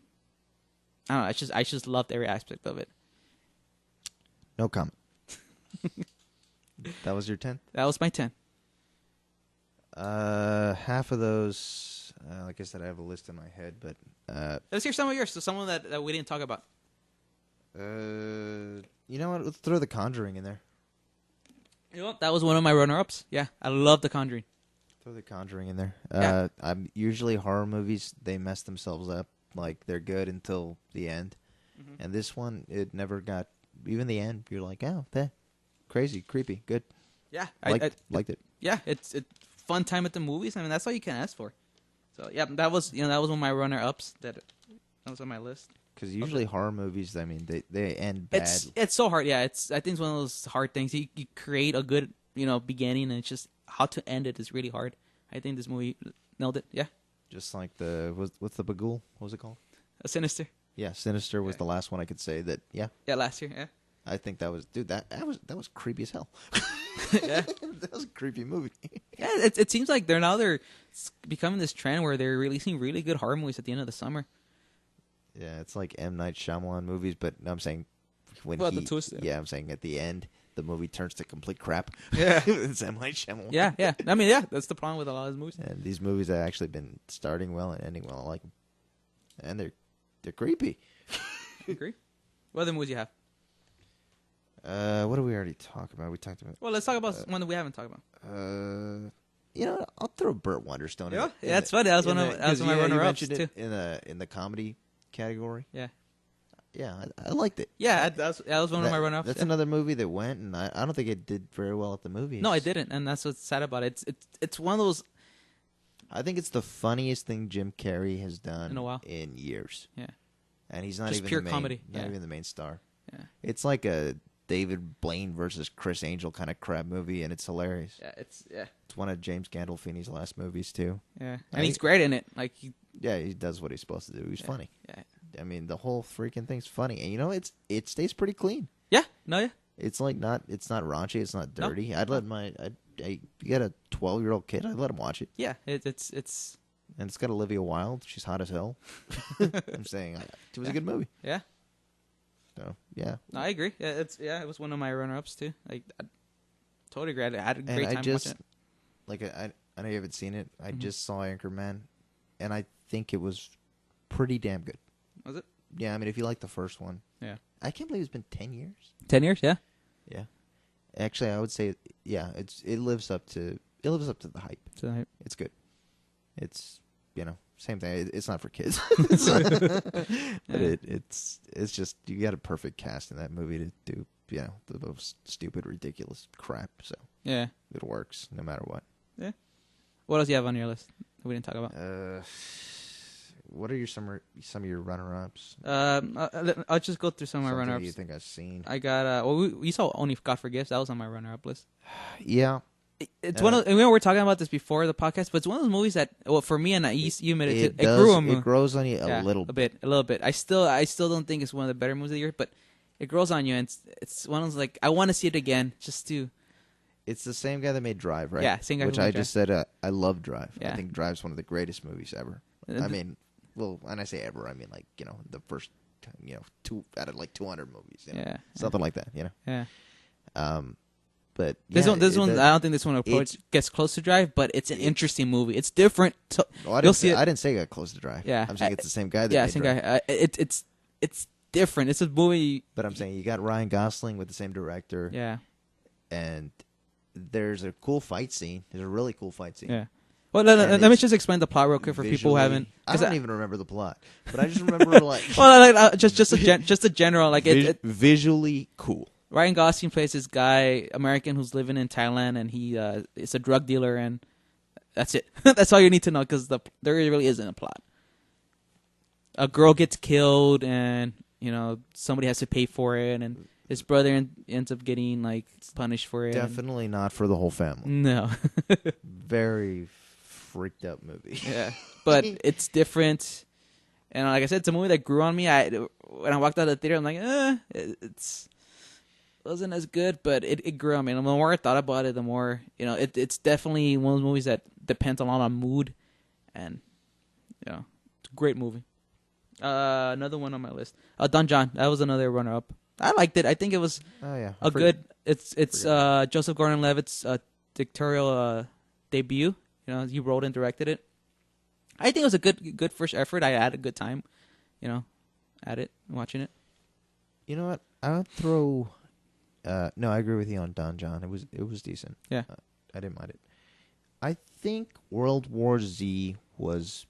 know. I just loved every aspect of it. No comment. That was your 10? That was my 10. Half of those, like I said, I have a list in my head, but Let's hear some of yours. So someone that we didn't talk about. you know what? Let's throw The Conjuring in there. That was one of my runner-ups. Yeah, I love The Conjuring. Throw The Conjuring in there. Yeah. I'm usually horror movies, they mess themselves up. Like they're good until the end, and this one it never got. Even the end, you're like, oh, that crazy, creepy, good. Yeah, liked it. Yeah, it's fun time at the movies. I mean, that's all you can ask for. So yeah, that was one of my runner-ups that was on my list. Because usually horror movies, I mean, they end bad. It's so hard. Yeah, I think it's one of those hard things. You create a good beginning, and it's just how to end it is really hard. I think this movie nailed it. Yeah. Just like what's the Bagul? What was it called? A Sinister. Yeah, Sinister was the last one I could say that. Yeah. Yeah, last year. Yeah. I think that was that was creepy as hell. Yeah. That was a creepy movie. Yeah, it seems like they're becoming this trend where they're releasing really good horror movies at the end of the summer. Yeah, it's like M. Night Shyamalan movies, but I'm saying when Well, the twist. yeah, I'm saying at the end, the movie turns to complete crap. Yeah. It's M. Night Shyamalan. Yeah, yeah. I mean, yeah, that's the problem with a lot of his movies. And these movies have actually been starting well and ending well. I like them. And they're creepy. You agree? What other movies you have? What did we already talk about? We talked about... Well, let's talk about one that we haven't talked about. I'll throw Burt Wonderstone. Yeah, that's funny. That was one of my runner-ups too. In the comedy category. Yeah, yeah, I liked it. Yeah, that was one of my runner-ups. That's another movie that went, and I don't think it did very well at the movies. No, it didn't, and that's what's sad about it. It's one of those. I think it's the funniest thing Jim Carrey has done in a while, in years. Yeah, and he's not just even pure the main, comedy. Not even the main star. Yeah, it's like a David Blaine versus Chris Angel kind of crap movie, and it's hilarious. Yeah, it's one of James Gandolfini's last movies too. Yeah, and he's great in it. Like he does what he's supposed to do. He's funny. Yeah, I mean the whole freaking thing's funny, and it stays pretty clean. Yeah, yeah. It's like it's not raunchy. It's not dirty. I'd let you got a 12-year-old kid. I'd let him watch it. Yeah, it's and it's got Olivia Wilde. She's hot as hell. I'm saying it was a good movie. Yeah. So yeah, no, I agree. Yeah, it was one of my runner-ups too. Like, I totally agree. I had a great time watching it. Like I know you haven't seen it. I just saw Anchorman, and I think it was pretty damn good. Was it? Yeah, I mean, if you like the first one, yeah. I can't believe it's been 10 years. 10 years, yeah. Yeah, actually, I would say, yeah, it lives up to the hype. It's good. It's same thing. It's not for kids, but it's just you got a perfect cast in that movie to do the most stupid, ridiculous crap. So yeah, it works no matter what. Yeah. What else do you have on your list that we didn't talk about? What are some of your runner-ups? I'll just go through some of my runner-ups. You think I've seen? I got we saw Only God Forgives. That was on my runner-up list. Yeah. It's one of, we were talking about this before the podcast, but it's one of those movies that, well, for me, and you admitted it grew on me. It grows on you a little bit. I still don't think it's one of the better movies of the year, but it grows on you, and it's one of those, like, I want to see it again, just to. It's the same guy that made Drive, right? Yeah, same guy. Which I just said, I love Drive. Yeah. I think Drive's one of the greatest movies ever. I mean, well, when I say ever, I mean like the first, 2 out of like 200 movies. Yeah, something like that. Yeah. But this one, I don't think this one gets close to Drive, but it's an interesting movie. It's different. I didn't say it got close to Drive. Yeah, I'm saying it's the same guy. Same guy. It's different. It's a movie. But I'm saying you got Ryan Gosling with the same director. Yeah, and there's a cool fight scene. There's a really cool fight scene. Yeah. Well, let me just explain the plot real quick for people who haven't. I don't even remember the plot, but I just remember like. Well, just a general like visually cool. Ryan Gosling plays this guy, American, who's living in Thailand, and he is a drug dealer, and that's it. That's all you need to know, because there really isn't a plot. A girl gets killed, and somebody has to pay for it, and his brother ends up getting like punished for it. Definitely not for the whole family. No. Very freaked out movie. Yeah, but it's different, and like I said, it's a movie that grew on me. When I walked out of the theater, I'm like, it's. Wasn't as good, but it grew on me. And the more I thought about it, the more it's definitely one of those movies that depends a lot on mood, and it's a great movie. Another one on my list, Don John. That was another runner-up. I liked it. I think it was good. It's Joseph Gordon-Levitt's directorial debut. He wrote and directed it. I think it was a good first effort. I had a good time, at it, watching it. You know what? I would throw. No, I agree with you on Don John. It was decent. Yeah, I didn't mind it. I think World War Z was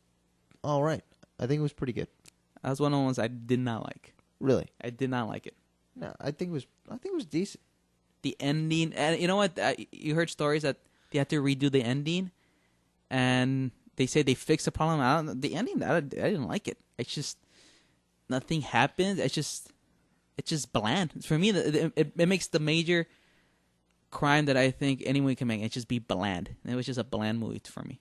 all right. I think it was pretty good. That was one of the ones I did not like. Really, I did not like it. No, I think it was decent. The ending, and you know what? You heard stories that they had to redo the ending, and they say they fixed the problem. The ending, I didn't like it. It's just nothing happened. It's just bland. For me, it makes the major crime that I think anyone can make. It just be bland. It was just a bland movie for me.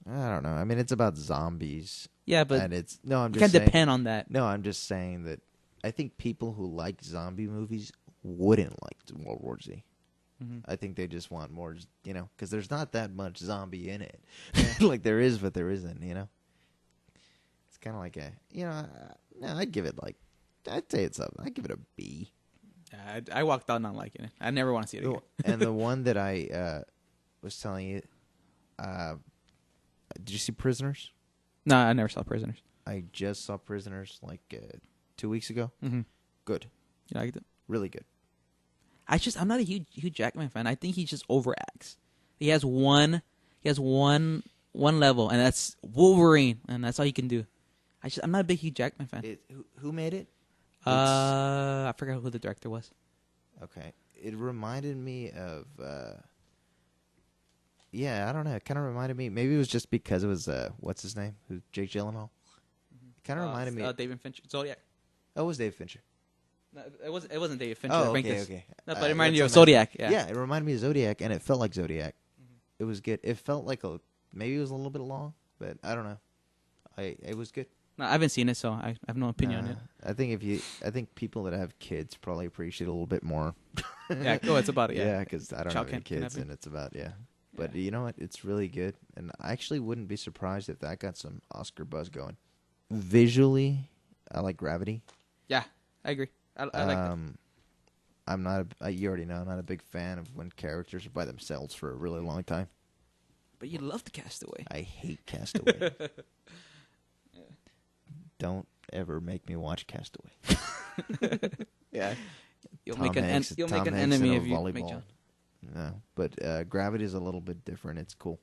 I don't know. I mean, it's about zombies. Yeah, but I'm just saying, can't depend on that. No, I'm just saying that I think people who like zombie movies wouldn't like World War Z. I think they just want more, because there's not that much zombie in it. Yeah. Like there is, but there isn't. It's kind of like no, I'd give it I'd say I'd give it a B. Yeah, I walked out not liking it. I never want to see it again. And the one that I was telling you, did you see Prisoners? No, I never saw Prisoners. I just saw Prisoners 2 weeks ago. Mm-hmm. Good, You liked it? really good. I'm not a huge Hugh Jackman fan. I think he just overacts. He has one level, and that's Wolverine, and that's all he can do. I'm not a big Hugh Jackman fan. Who made it? I forgot who the director was. Okay, it reminded me of. Yeah, I don't know. It kind of reminded me. Maybe it was just because it was what's his name? Who Jake Gyllenhaal. It kind of reminded me. David Fincher. Zodiac. Oh, it was David Fincher. No, it wasn't David Fincher. Oh, okay. okay. No, but it reminded you of that's what I Zodiac. meant. Yeah. It reminded me of Zodiac, and it felt like Zodiac. It was good. It felt like maybe it was a little bit long, but I don't know. It was good. No, I haven't seen it, so I have no opinion on it. I think people that have kids probably appreciate it a little bit more. Yeah, it's about it. Yeah, because I don't Child have any kidnapping. kids, and it's about But you know what? It's really good, and I actually wouldn't be surprised if that got some Oscar buzz going. Visually, I like Gravity. Yeah, I agree. I like that. I'm not. You already know. I'm not a big fan of when characters are by themselves for a really long time. But you love the Castaway. I hate Castaway. Don't ever make me watch Castaway. Yeah, you'll Tom make an Hanks enemy in if a you volleyball. make John. No, but Gravity is a little bit different. It's cool.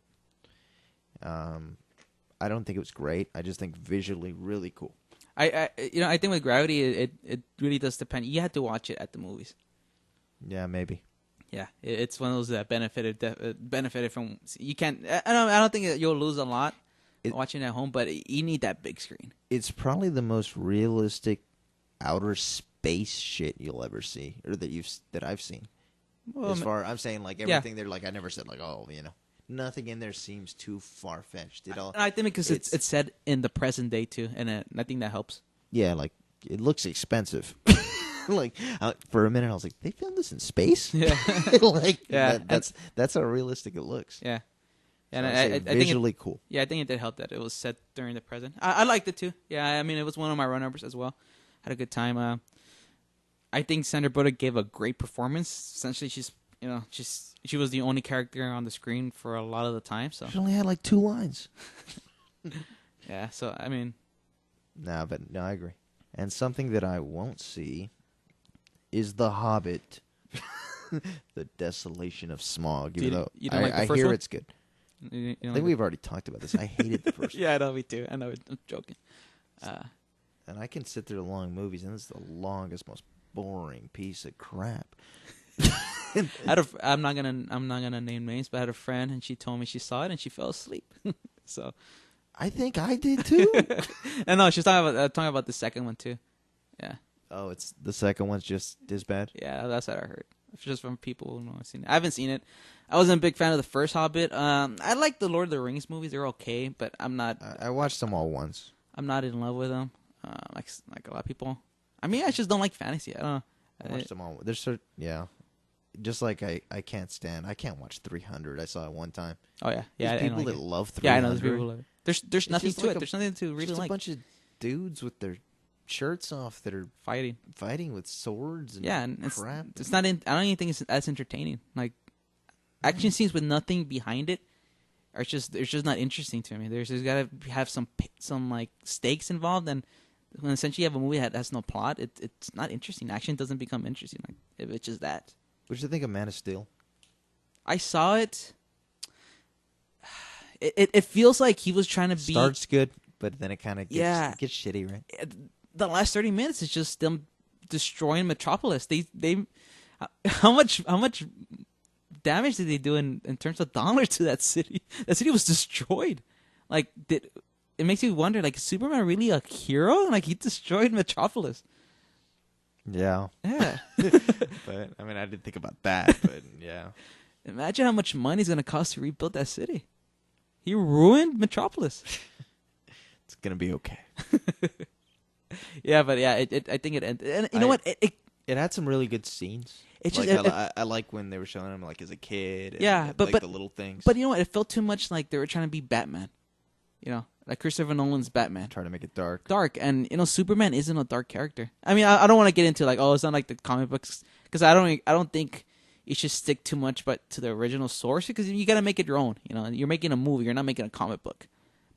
I don't think it was great. I just think visually really cool. I think with Gravity, it really does depend. You have to watch it at the movies. Yeah, maybe. Yeah, it's one of those that benefited from. You can't. I don't think that you'll lose a lot watching at home, but you need that big screen. It's probably the most realistic outer space shit you'll ever see, or that I've seen. Well, I'm saying everything there. I never said nothing in there seems too far fetched. I think because it's said in the present day too, and I think that helps. Yeah, it looks expensive. For a minute, I was like, they filmed this in space. Yeah, that's how realistic it looks. Yeah, and So I think visually cool. Yeah, I think it did help that it was set during the present. I liked it too. Yeah, I mean it was one of my run-uppers as well. Had a good time. I think Sandra Bullock gave a great performance. Essentially, she was the only character on the screen for a lot of the time. So She only had 2 lines. yeah, so I mean, No, I agree. And something that I won't see is The Hobbit, The Desolation of Smog. Even though you don't like the I first hear one? it's good. you I think we've already talked about this. I hated the first one. Yeah, I know, me too. I know, I'm joking. And I can sit through long movies, and this is the longest, most boring piece of crap. I'm not gonna name names, but I had a friend, and she told me she saw it and she fell asleep. So I think I did too. and no, she's talking about the second one too. Yeah, Oh, it's the second one's just as bad. yeah, that's what I heard. It's just from people who know I've seen it. I haven't seen it. I wasn't a big fan of the first Hobbit. I like the Lord of the Rings movies; they're okay, but I'm not. I watched them all once. I'm not in love with them. Like a lot of people. I mean, I just don't like fantasy. I don't know. I watched them all. Just like I can't watch 300. I saw it one time. Oh yeah, There's people that love 300. Yeah, I know there's people who love it. There's nothing just to like it. There's nothing to really just like. a bunch of dudes with their shirts off that are Fighting with swords and Yeah, and crap. it's not. I don't even think it's as entertaining. Like action scenes with nothing behind it are just not interesting to me. There's got to have some like stakes involved, and when essentially you have a movie that has no plot, it's not interesting. Action doesn't become interesting. Like if it's just that. What did you think of Man of Steel? I saw it. It feels like he was trying to be. Starts good, but then it kind of gets shitty, right? The last 30 minutes is just them destroying Metropolis. They how much damage did they do in terms of dollars to that city? That city was destroyed. Like it makes you wonder, like, is Superman really a hero? Like he destroyed Metropolis. Yeah. Yeah. But I mean, I didn't think about that, but yeah. Imagine how much money it's gonna cost to rebuild that city. He ruined Metropolis. It's gonna be okay. Yeah, but yeah, I think it ended. And you know what? It had some really good scenes. It's Like just I like when they were showing him like as a kid. And, yeah, but like the little things. But you know what? It felt too much like they were trying to be Batman. You know, like Christopher Nolan's Batman. Trying to make it dark. Dark, and you know, Superman isn't a dark character. I mean, I don't want to get into like, oh, it's not like the comic books, because I don't think you should stick too much, but to the original source, because you got to make it your own. You know, you're making a movie, you're not making a comic book.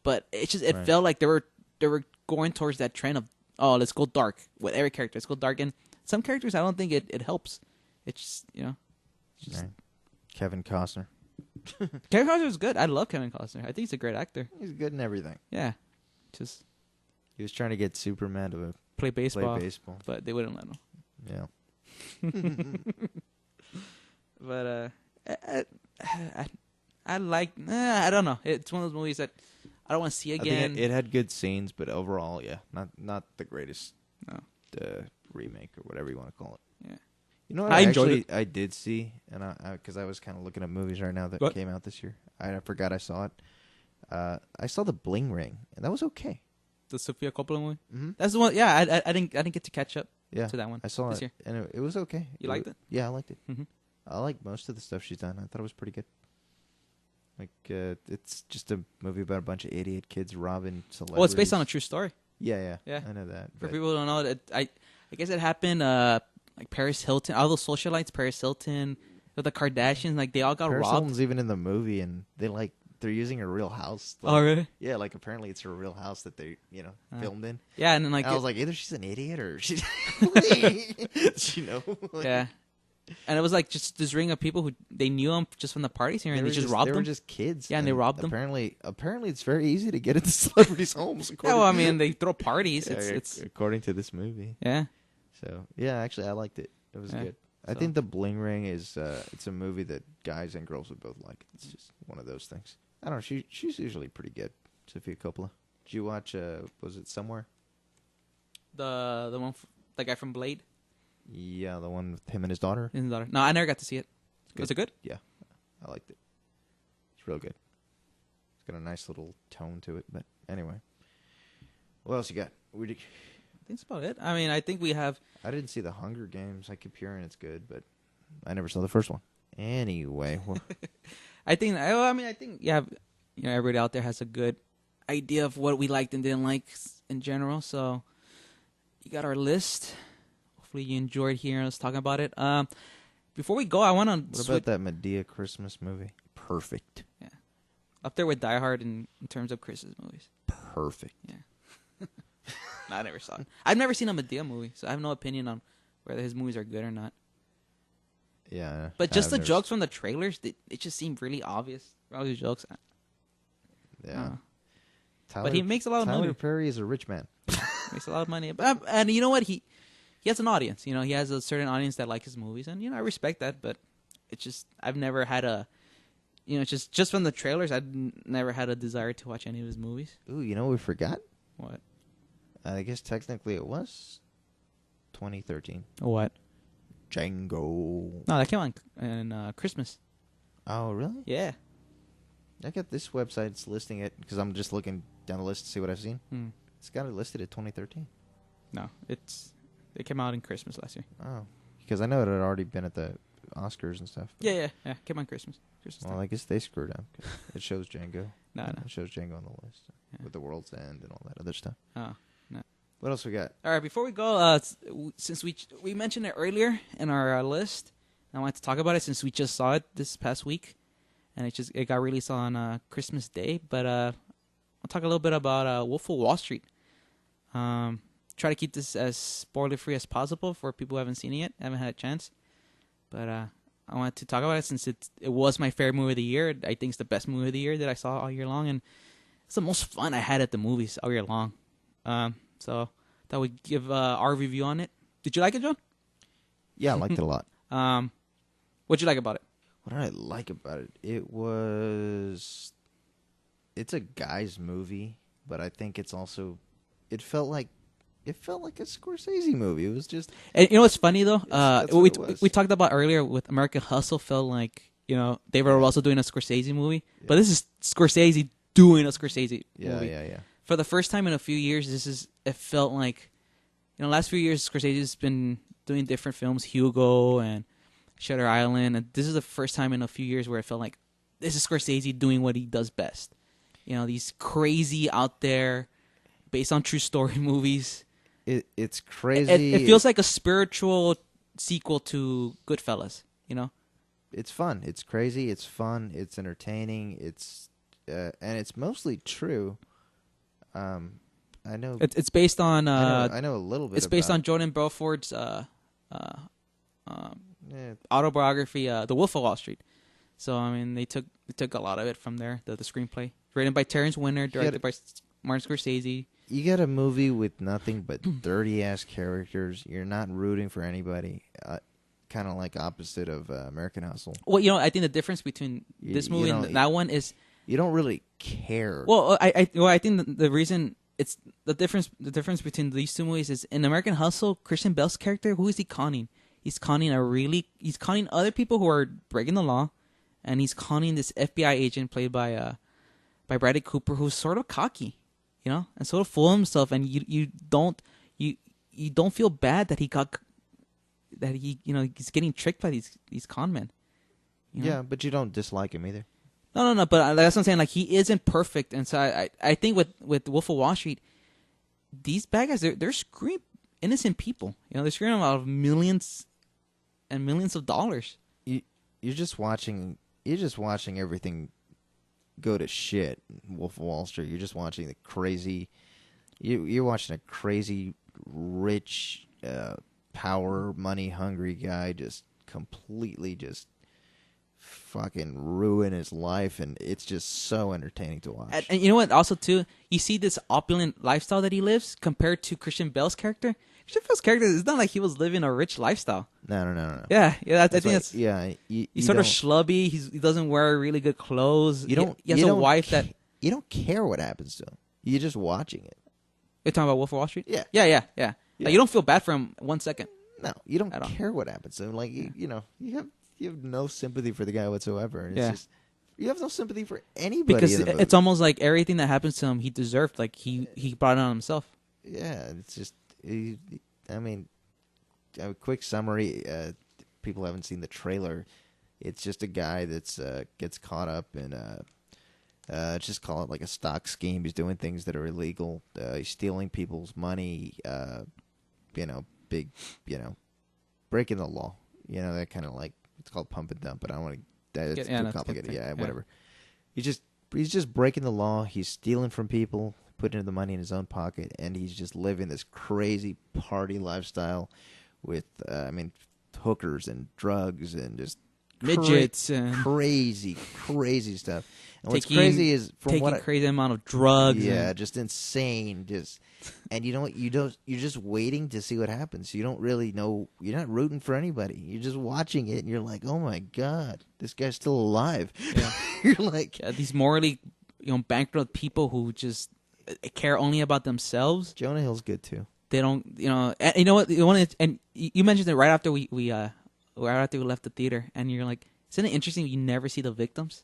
But it Right. felt like they were going towards that trend of, oh, let's go dark with every character. Let's go dark, and some characters I don't think it helps. It's just, you know, it's just, Right. Kevin Costner. Kevin Costner is good. I love Kevin Costner. I think he's a great actor. He's good in everything. Yeah, just He was trying to get Superman to play play baseball, baseball. but they wouldn't let him. Yeah. But I like. I don't know. It's one of those movies that I don't want to see I again. think it had good scenes, but overall, yeah, not the greatest No. remake or whatever you want to call it. Yeah. You know what? I enjoyed actually, I did see, and because I was kind of looking at movies right now that What? came out this year. I forgot I saw it. I saw The Bling Ring, and that was okay. The Sofia Coppola movie. Mm-hmm. That's the one. Yeah, I didn't get to catch up Yeah, to that one. I saw this it, year. and it was okay. You liked it? Yeah, I liked it. Mm-hmm. I like most of the stuff she's done. I thought it was pretty good. Like, it's just a movie about a bunch of idiot kids robbing celebrities. Well, it's based on a true story. Yeah. Yeah. I know that. For but- people who don't know, I guess it happened. Like Paris Hilton, all those socialites, Paris Hilton, with the Kardashians, like they all got Paris robbed. Hilton's even in the movie, and they're using a real house. Like, Oh, really? Yeah, like apparently it's a real house that they filmed in. Yeah, and then like I was like, either she's an idiot or she, she know. Like, yeah, and it was like just this ring of people who they knew him just from the parties here, and they just robbed They them. were just kids. Yeah, and they robbed them. Apparently, it's very easy to get into celebrities' homes. Yeah, well, I mean, they throw parties. Yeah, It's according to this movie. yeah. So yeah, actually, I liked it. It was Yeah, good. I so- think The Bling Ring is it's a movie that guys and girls would both like. It's just one of those things. I don't know. She's usually pretty good. Sofia Coppola. Did you watch? Was it Somewhere? The one, the guy from Blade, Yeah, the one with him and his daughter. his daughter. No, I never got to see it. Good. Was it good? Yeah, I liked it. It's real good. It's got a nice little tone to it. But anyway, what else you got? I think that's about it. I mean, I think we have. I didn't see the Hunger Games. I keep hearing it's good, but I never saw the first one. Anyway, I think. I think yeah. You know, everybody out there has a good idea of what we liked and didn't like in general. So you got our list. Hopefully you enjoyed hearing us talking about it. Before we go, I want to what about that Medea Christmas movie? Perfect. up there with Die Hard in terms of Christmas movies. Perfect. Yeah. No, I never saw it. I've never seen a Medea movie, so I have no opinion on whether his movies are good or not. Yeah. But just I've the never jokes from the trailers, it just seemed really obvious. All these jokes. Yeah. But he makes a lot of Tyler money. Perry is a rich man. Makes a lot of money. And you know what? He has an audience. You know, he has a certain audience that like his movies, and you know, I respect that. But it's just I've never had a, you know, just from the trailers, never had a desire to watch any of his movies. Ooh, you know what we forgot? What? I guess technically it was 2013. What? Django. No, that came on in Christmas. Oh, really? Yeah. I got this website's listing it because I'm just looking down the list to see what I've seen. Hmm. It's got it listed at 2013. No, it came out in Christmas last year. Oh, because I know it had already been at the Oscars and stuff. Yeah. Came on Christmas. Well, I guess they screwed up. 'Cause it shows Django. No. It shows Django on the list with the World's End and all that other stuff. Oh, no. What else we got? All right, before we go, since we mentioned it earlier in our list, I wanted to talk about it since we just saw it this past week, and it got released on Christmas Day. But I'll talk a little bit about Wolf of Wall Street. Try to keep this as spoiler free as possible for people who haven't seen it yet, haven't had a chance. But I wanted to talk about it since it was my favorite movie of the year. I think it's the best movie of the year that I saw all year long, and it's the most fun I had at the movies all year long. So that would give our review on it. Did you like it, John? Yeah, I liked it a lot. What'd you like about it? What did I like about it? It's a guy's movie, but I think it's also, it felt like a Scorsese movie. It was just, And you know what's funny though? That's what it was. We talked about earlier with American Hustle. Felt like, you know, they were also doing a Scorsese movie, but this is Scorsese doing a Scorsese movie. yeah. For the first time in a few years, it felt like, you know, last few years Scorsese's been doing different films, Hugo and Shutter Island, and this is the first time in a few years where I felt like this is Scorsese doing what he does best. You know, these crazy out there, based on true story movies. It's crazy. It feels like a spiritual sequel to Goodfellas. You know, it's fun. It's crazy. It's fun. It's entertaining. And it's mostly true. I know. It's based on. I know a little bit. It's based on Jordan Belfort's autobiography, The Wolf of Wall Street. So I mean, they took a lot of it from there. The screenplay, written by Terrence Winter, directed by Martin Scorsese. You got a movie with nothing but dirty ass characters. You're not rooting for anybody. Kind of like opposite of American Hustle. Well, you know, I think the difference between this movie and that one is you don't really care. Well, I think the reason it's the difference between these two movies is in American Hustle, Christian Bale's character, who is he conning? He's conning other people who are breaking the law, and he's conning this FBI agent played by Bradley Cooper, who's sort of cocky, you know, and sort of full of himself, and you don't feel bad that he's getting tricked by these con men. You know? Yeah, but you don't dislike him either. No, but that's what I'm saying. Like, he isn't perfect, and so I think with Wolf of Wall Street, these bad guys they're screwing innocent people. You know, they're screwing them out of millions and millions of dollars. You're just watching everything go to shit. Wolf of Wall Street. You're just watching the crazy. You're watching a crazy, rich, power, money hungry guy just completely just fucking ruin his life, and it's just so entertaining to watch. And you know what? Also, too, you see this opulent lifestyle that he lives compared to Christian Bale's character. Christian Bale's character, it's not like he was living a rich lifestyle. No. Yeah. I think that's he's sort of schlubby. He doesn't wear really good clothes. He has a wife that you don't care what happens to him. You're just watching it. You're talking about Wolf of Wall Street? Yeah. Like, you don't feel bad for him 1 second. No, you don't care what happens to him. Like you have no sympathy for the guy whatsoever. It's just you have no sympathy for anybody because in the movie. It's almost like everything that happens to him he deserved. Like he brought it on himself. Yeah, it's just. I mean, a quick summary. People haven't seen the trailer. It's just a guy that's gets caught up in just call it like a stock scheme. He's doing things that are illegal. He's stealing people's money. Breaking the law. You know, that kind of like it's called pump and dump. But I don't want to. That's too complicated. Yeah, whatever. He's just breaking the law. He's stealing from people, putting the money in his own pocket, and he's just living this crazy party lifestyle with, hookers and drugs and just midgets and crazy stuff. And what's crazy is taking crazy amount of drugs. Yeah, just insane. And you're just waiting to see what happens. You don't really know. You're not rooting for anybody. You're just watching it, and you're like, oh my god, this guy's still alive. Yeah. You're like these morally, bankrupt people who just care only about themselves. Jonah Hill's good too. They don't, and you know what? And you mentioned it right after we left the theater, and you're like, isn't it interesting? You never see the victims.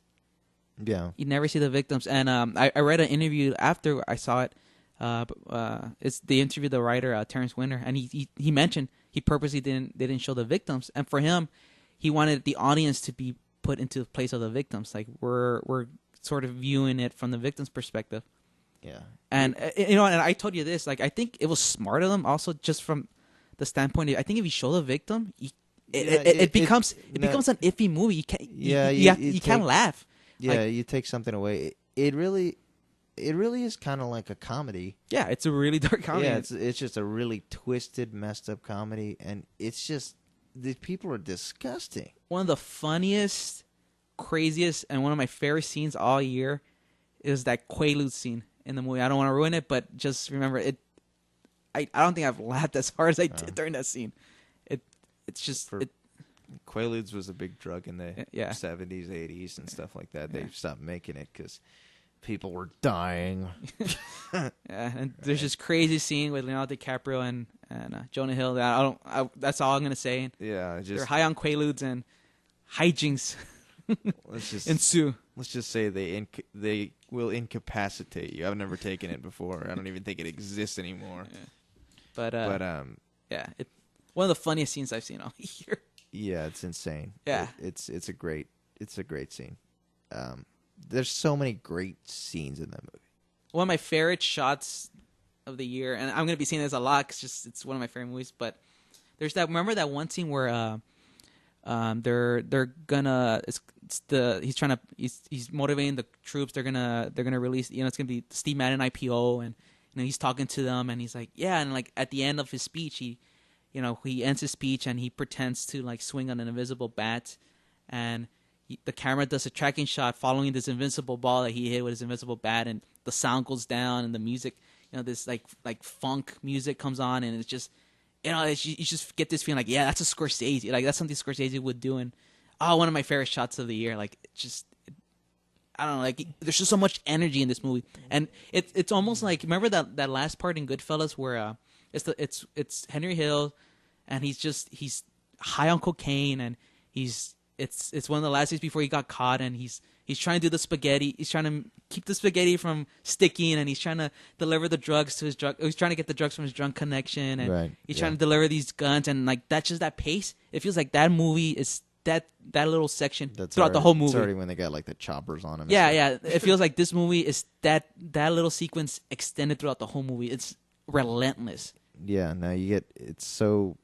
Yeah, you never see the victims. And I read an interview after I saw it. They interviewed the writer Terrence Winter, and he mentioned he purposely didn't show the victims, and for him, he wanted the audience to be put into the place of the victims. Like we're sort of viewing it from the victim's perspective. Yeah, and and I told you this. Like I think it was smart of them, also just from the standpoint. I think if you show the victim, it becomes an iffy movie. You can't. You can't laugh. Yeah, you take something away. It really is kind of like a comedy. Yeah, it's a really dark comedy. Yeah, it's just a really twisted, messed up comedy, and it's just the people are disgusting. One of the funniest, craziest, and one of my favorite scenes all year is that Quaalude scene in the movie. I don't want to ruin it, but just remember it. I don't think I've laughed as hard as I did during that scene. It's just Quaaludes was a big drug in the 70s, 80s, and stuff like that. They stopped making it because people were dying. And there's this crazy scene with Leonardo DiCaprio and Jonah Hill. That's all I'm gonna say. Yeah, they're high on Quaaludes and hijinks ensue. Let's just say they will incapacitate you. I've never taken it before. I don't even think it exists anymore. Yeah. But one of the funniest scenes I've seen all year. Yeah, it's insane. Yeah. It's a great scene. There's so many great scenes in that movie. One of my favorite shots of the year, and I'm gonna be seeing this a lot because it's one of my favorite movies. But there's that. Remember that one scene where they're gonna he's motivating the troops. They're gonna release. It's gonna be Steve Madden IPO, and he's talking to them, and he's like, yeah, and like at the end of his speech, he ends his speech and he pretends to like swing on an invisible bat, and the camera does a tracking shot following this invincible ball that he hit with his invisible bat, and the sound goes down and the music, this like funk music comes on, and it's just. You just get this feeling like, yeah, that's a Scorsese. Like, that's something Scorsese would do. And, one of my favorite shots of the year. Like, I don't know. Like, there's just so much energy in this movie. And it's almost like, remember that last part in Goodfellas where it's Henry Hill, and he's high on cocaine, and it's one of the last days before he got caught, and he's trying to do the spaghetti. He's trying to keep the spaghetti from sticking, and he's trying to deliver the drugs to his drug. He's trying to get the drugs from his drug connection, and he's trying to deliver these guns, and like that's just that pace. It feels like that movie is that little section throughout the whole movie. It's already when they got like the choppers on him. Yeah. It feels like this movie is that little sequence extended throughout the whole movie. It's relentless. Yeah. No, it's so.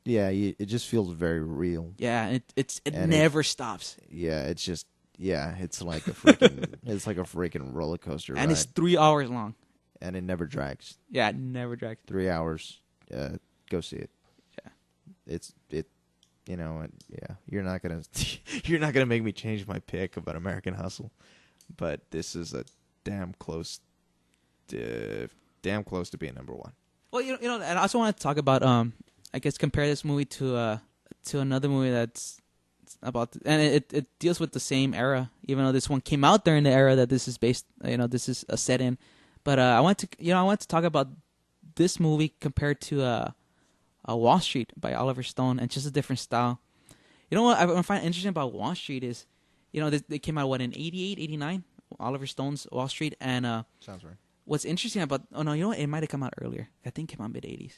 Yeah, it just feels very real. Yeah, it never stops. Yeah, it's just. Yeah, it's like a freaking roller coaster ride. And it's 3 hours long. And it never drags. Yeah, it never drags. 3 hours. Go see it. Yeah. Yeah. You're not gonna make me change my pick about American Hustle, but this is a damn close to being number one. Well, and I also want to talk about I guess compare this movie to another movie that's about, and it deals with the same era, even though this one came out during the era that this is based, this is a set in. But I want to talk about this movie compared to Wall Street by Oliver Stone, and just a different style. You know what I find interesting about Wall Street is, they came out in 88, 89, Oliver Stone's Wall Street, and sounds right. What's interesting about it might have come out earlier. I think it came out mid-80s.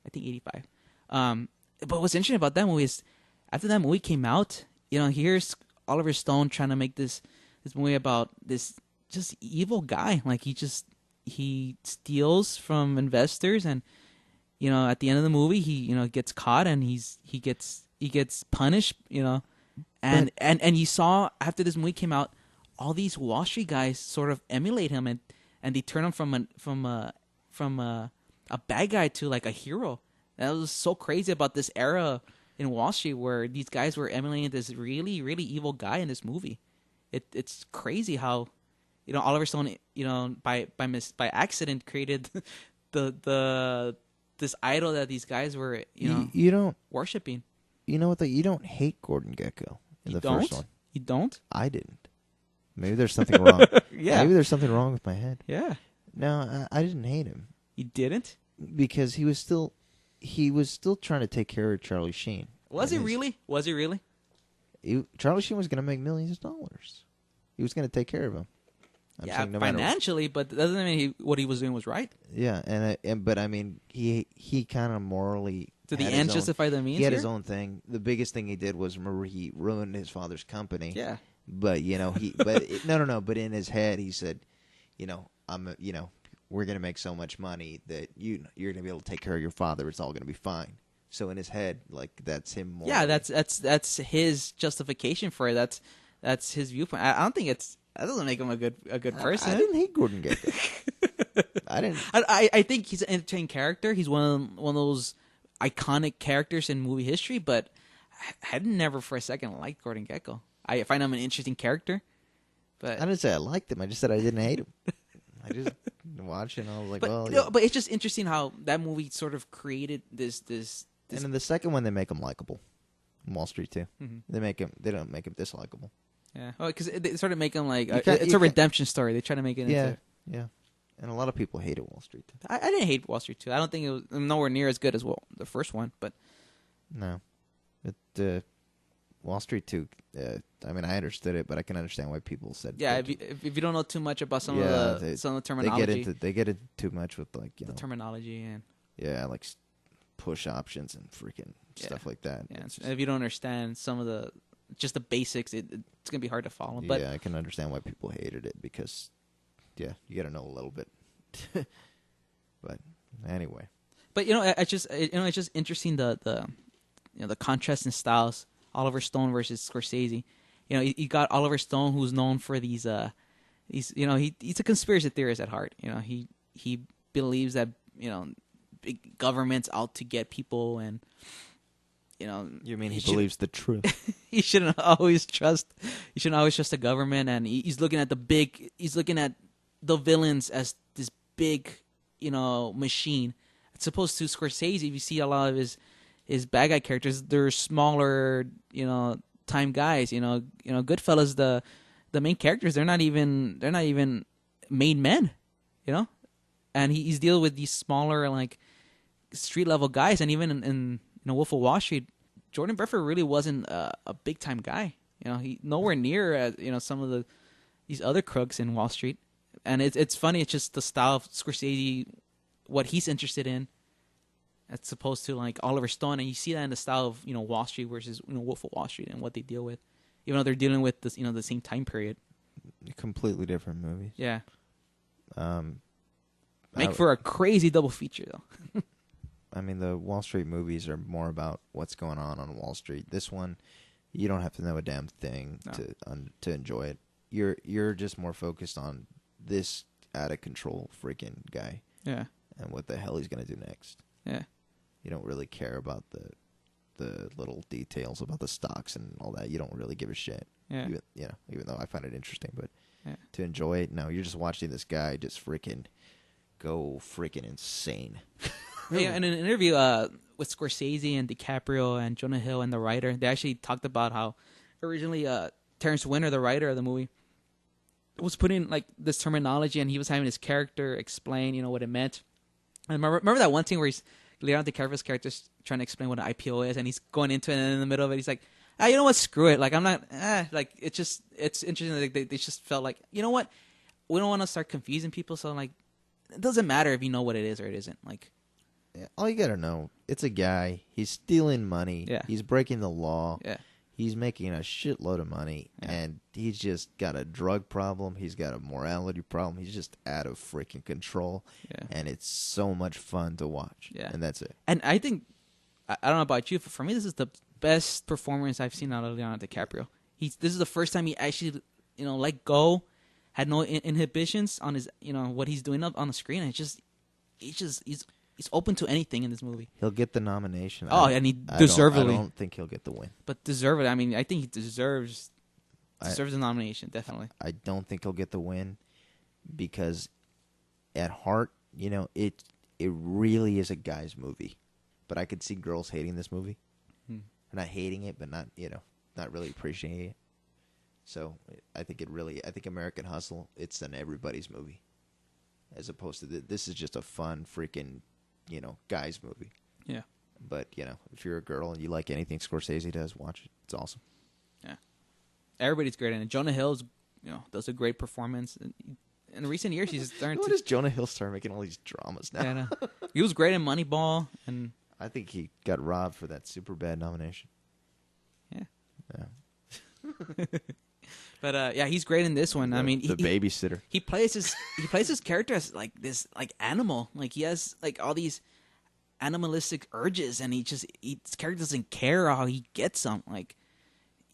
I think 85. But what's interesting about that movie is, after that movie came out, here's Oliver Stone trying to make this movie about this just evil guy. Like, he steals from investors, and at the end of the movie he gets caught, and he gets punished. And you saw after this movie came out, all these Wall Street guys sort of emulate him, and they turn him from a bad guy to like a hero. That was so crazy about this era in Wall Street, where these guys were emulating this really, really evil guy in this movie. It's crazy how, Oliver Stone, by accident created this idol that these guys were, you don't worshiping. You know what? You don't hate Gordon Gekko in the first one. You don't? I didn't. Maybe there's something wrong. Yeah. Maybe there's something wrong with my head. Yeah. No, I didn't hate him. You didn't? Because he was still trying to take care of Charlie Sheen. Was he really? Charlie Sheen was going to make millions of dollars. He was going to take care of him. Financially, but that doesn't mean what he was doing was right. Yeah, but I mean, he kind of morally. Did the end justify the means? He had his own thing. The biggest thing he did was, remember, he ruined his father's company. Yeah. But But in his head, he said, we're going to make so much money that you're going to be able to take care of your father. It's all going to be fine. So in his head, like, that's him more. Yeah, that's his justification for it. That's his viewpoint. I don't think that doesn't make him a good person. I didn't hate Gordon Gekko. I didn't. I think he's an entertaining character. He's one of those iconic characters in movie history. But I never for a second liked Gordon Gekko. I find him an interesting character. But I didn't say I liked him. I just said I didn't hate him. I just watched it and I was like, but it's just interesting how that movie sort of created this. And in the second one, they make him likable. Wall Street too. Mm-hmm. They don't make him dislikable. Yeah, because they sort of make him like it's a redemption story. They try to make it. Yeah. And a lot of people hated Wall Street too. I didn't hate Wall Street too. I don't think it was nowhere near as good as the first one. But no, but Wall Street 2. I mean, I understood it, but I can understand why people said. Yeah, if you don't know too much about some of the terminology, they get into too much with like the terminology and like push options and freaking stuff like that. Yeah, It's if you don't understand some of the basics, it's gonna be hard to follow. But yeah, I can understand why people hated it because, yeah, you got to know a little bit. But anyway, but it's just interesting the contrast in styles. Oliver Stone versus Scorsese. You got Oliver Stone, who's known for these he's a conspiracy theorist at heart. He believes that big government's out to get people, and you mean he believes the truth? you shouldn't always trust the government, and he's looking at the villains as this big machine. As opposed to Scorsese, if you see a lot of his bad guy characters, they're smaller time guys. Goodfellas, the main characters, they're not even made men, and he's dealing with these smaller, like, street level guys. And even in Wolf of Wall Street, Jordan Belfort really wasn't a big time guy. He nowhere near as some of these other crooks in Wall Street. And it's funny. It's just the style of Scorsese, what he's interested in, as opposed to like Oliver Stone. And you see that in the style of Wall Street versus Wolf of Wall Street and what they deal with, even though they're dealing with this the same time period. Completely different movies. Yeah. Make for a crazy double feature though. I mean, the Wall Street movies are more about what's going on Wall Street. This one, you don't have to know a damn thing to enjoy it. You're just more focused on this out of control freaking guy. Yeah. And what the hell he's gonna do next. Yeah. You don't really care about the little details about the stocks and all that. You don't really give a shit. Yeah. Even though I find it interesting, but to enjoy it, no, you're just watching this guy just freaking go freaking insane. Yeah, in an interview with Scorsese and DiCaprio and Jonah Hill and the writer, they actually talked about how originally Terrence Winter, the writer of the movie, was putting like this terminology, and he was having his character explain, what it meant. And remember that one scene where Leonardo DiCaprio's character's trying to explain what an IPO is, and he's going into it, and in the middle of it, he's like, you know what, screw it. Like, I'm not, like, it's interesting that they just felt like, you know what, we don't want to start confusing people, so, like, it doesn't matter if you know what it is or it isn't. Like, yeah, all you gotta know, it's a guy, he's stealing money, he's breaking the law, he's making a shitload of money, and he's just got a drug problem, he's got a morality problem, he's just out of freaking control, and it's so much fun to watch, and that's it. And I think, I don't know about you, but for me, this is the best performance I've seen out of Leonardo DiCaprio. This is the first time he actually, let go, had no inhibitions on his, what he's doing up on the screen, and he's open to anything in this movie. He'll get the nomination. And he deservedly. I don't think he'll get the win. But deservedly. I mean, I think he deserves the nomination, definitely. I don't think he'll get the win because at heart, it really is a guy's movie. But I could see girls hating this movie. Not hating it, but not really appreciating it. So I think American Hustle, it's an everybody's movie. As opposed to this is just a fun freaking, guys movie. Yeah. But, if you're a girl and you like anything Scorsese does, watch it. It's awesome. Yeah. Everybody's great in it. Jonah Hill's, does a great performance. In recent years, he's starting to... does Jonah Hill start making all these dramas now? Yeah, I know. He was great in Moneyball, and... I think he got robbed for that Superbad nomination. Yeah. Yeah. But he's great in this one. I mean, the babysitter. He plays his character as like this like animal. Like he has like all these animalistic urges, and his character doesn't care how he gets them. Like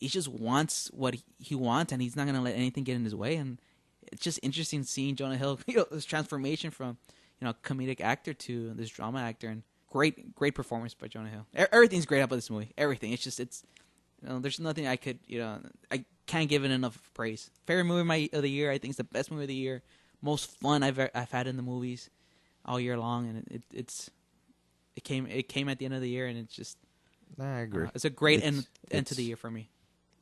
he just wants what he wants, and he's not gonna let anything get in his way. And it's just interesting seeing Jonah Hill, this transformation from comedic actor to this drama actor, and great performance by Jonah Hill. Everything's great about this movie. Everything. It's there's nothing I could I can't give it enough praise. Favorite movie of the year. I think it's the best movie of the year. Most fun I've had in the movies all year long, and it came at the end of the year, and it's just. I agree. It's a great end to the year for me.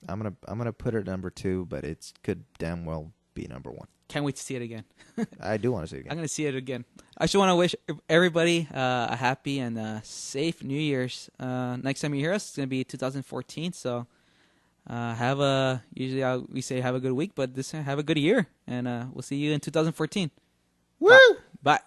I'm gonna put it at number 2, but it could damn well be number 1. Can't wait to see it again. I do want to see it again. I'm going to see it again. I just want to wish everybody a happy and safe New Year's. Next time you hear us, it's going to be 2014. So we say have a good week, but have a good year. And we'll see you in 2014. Woo! Bye.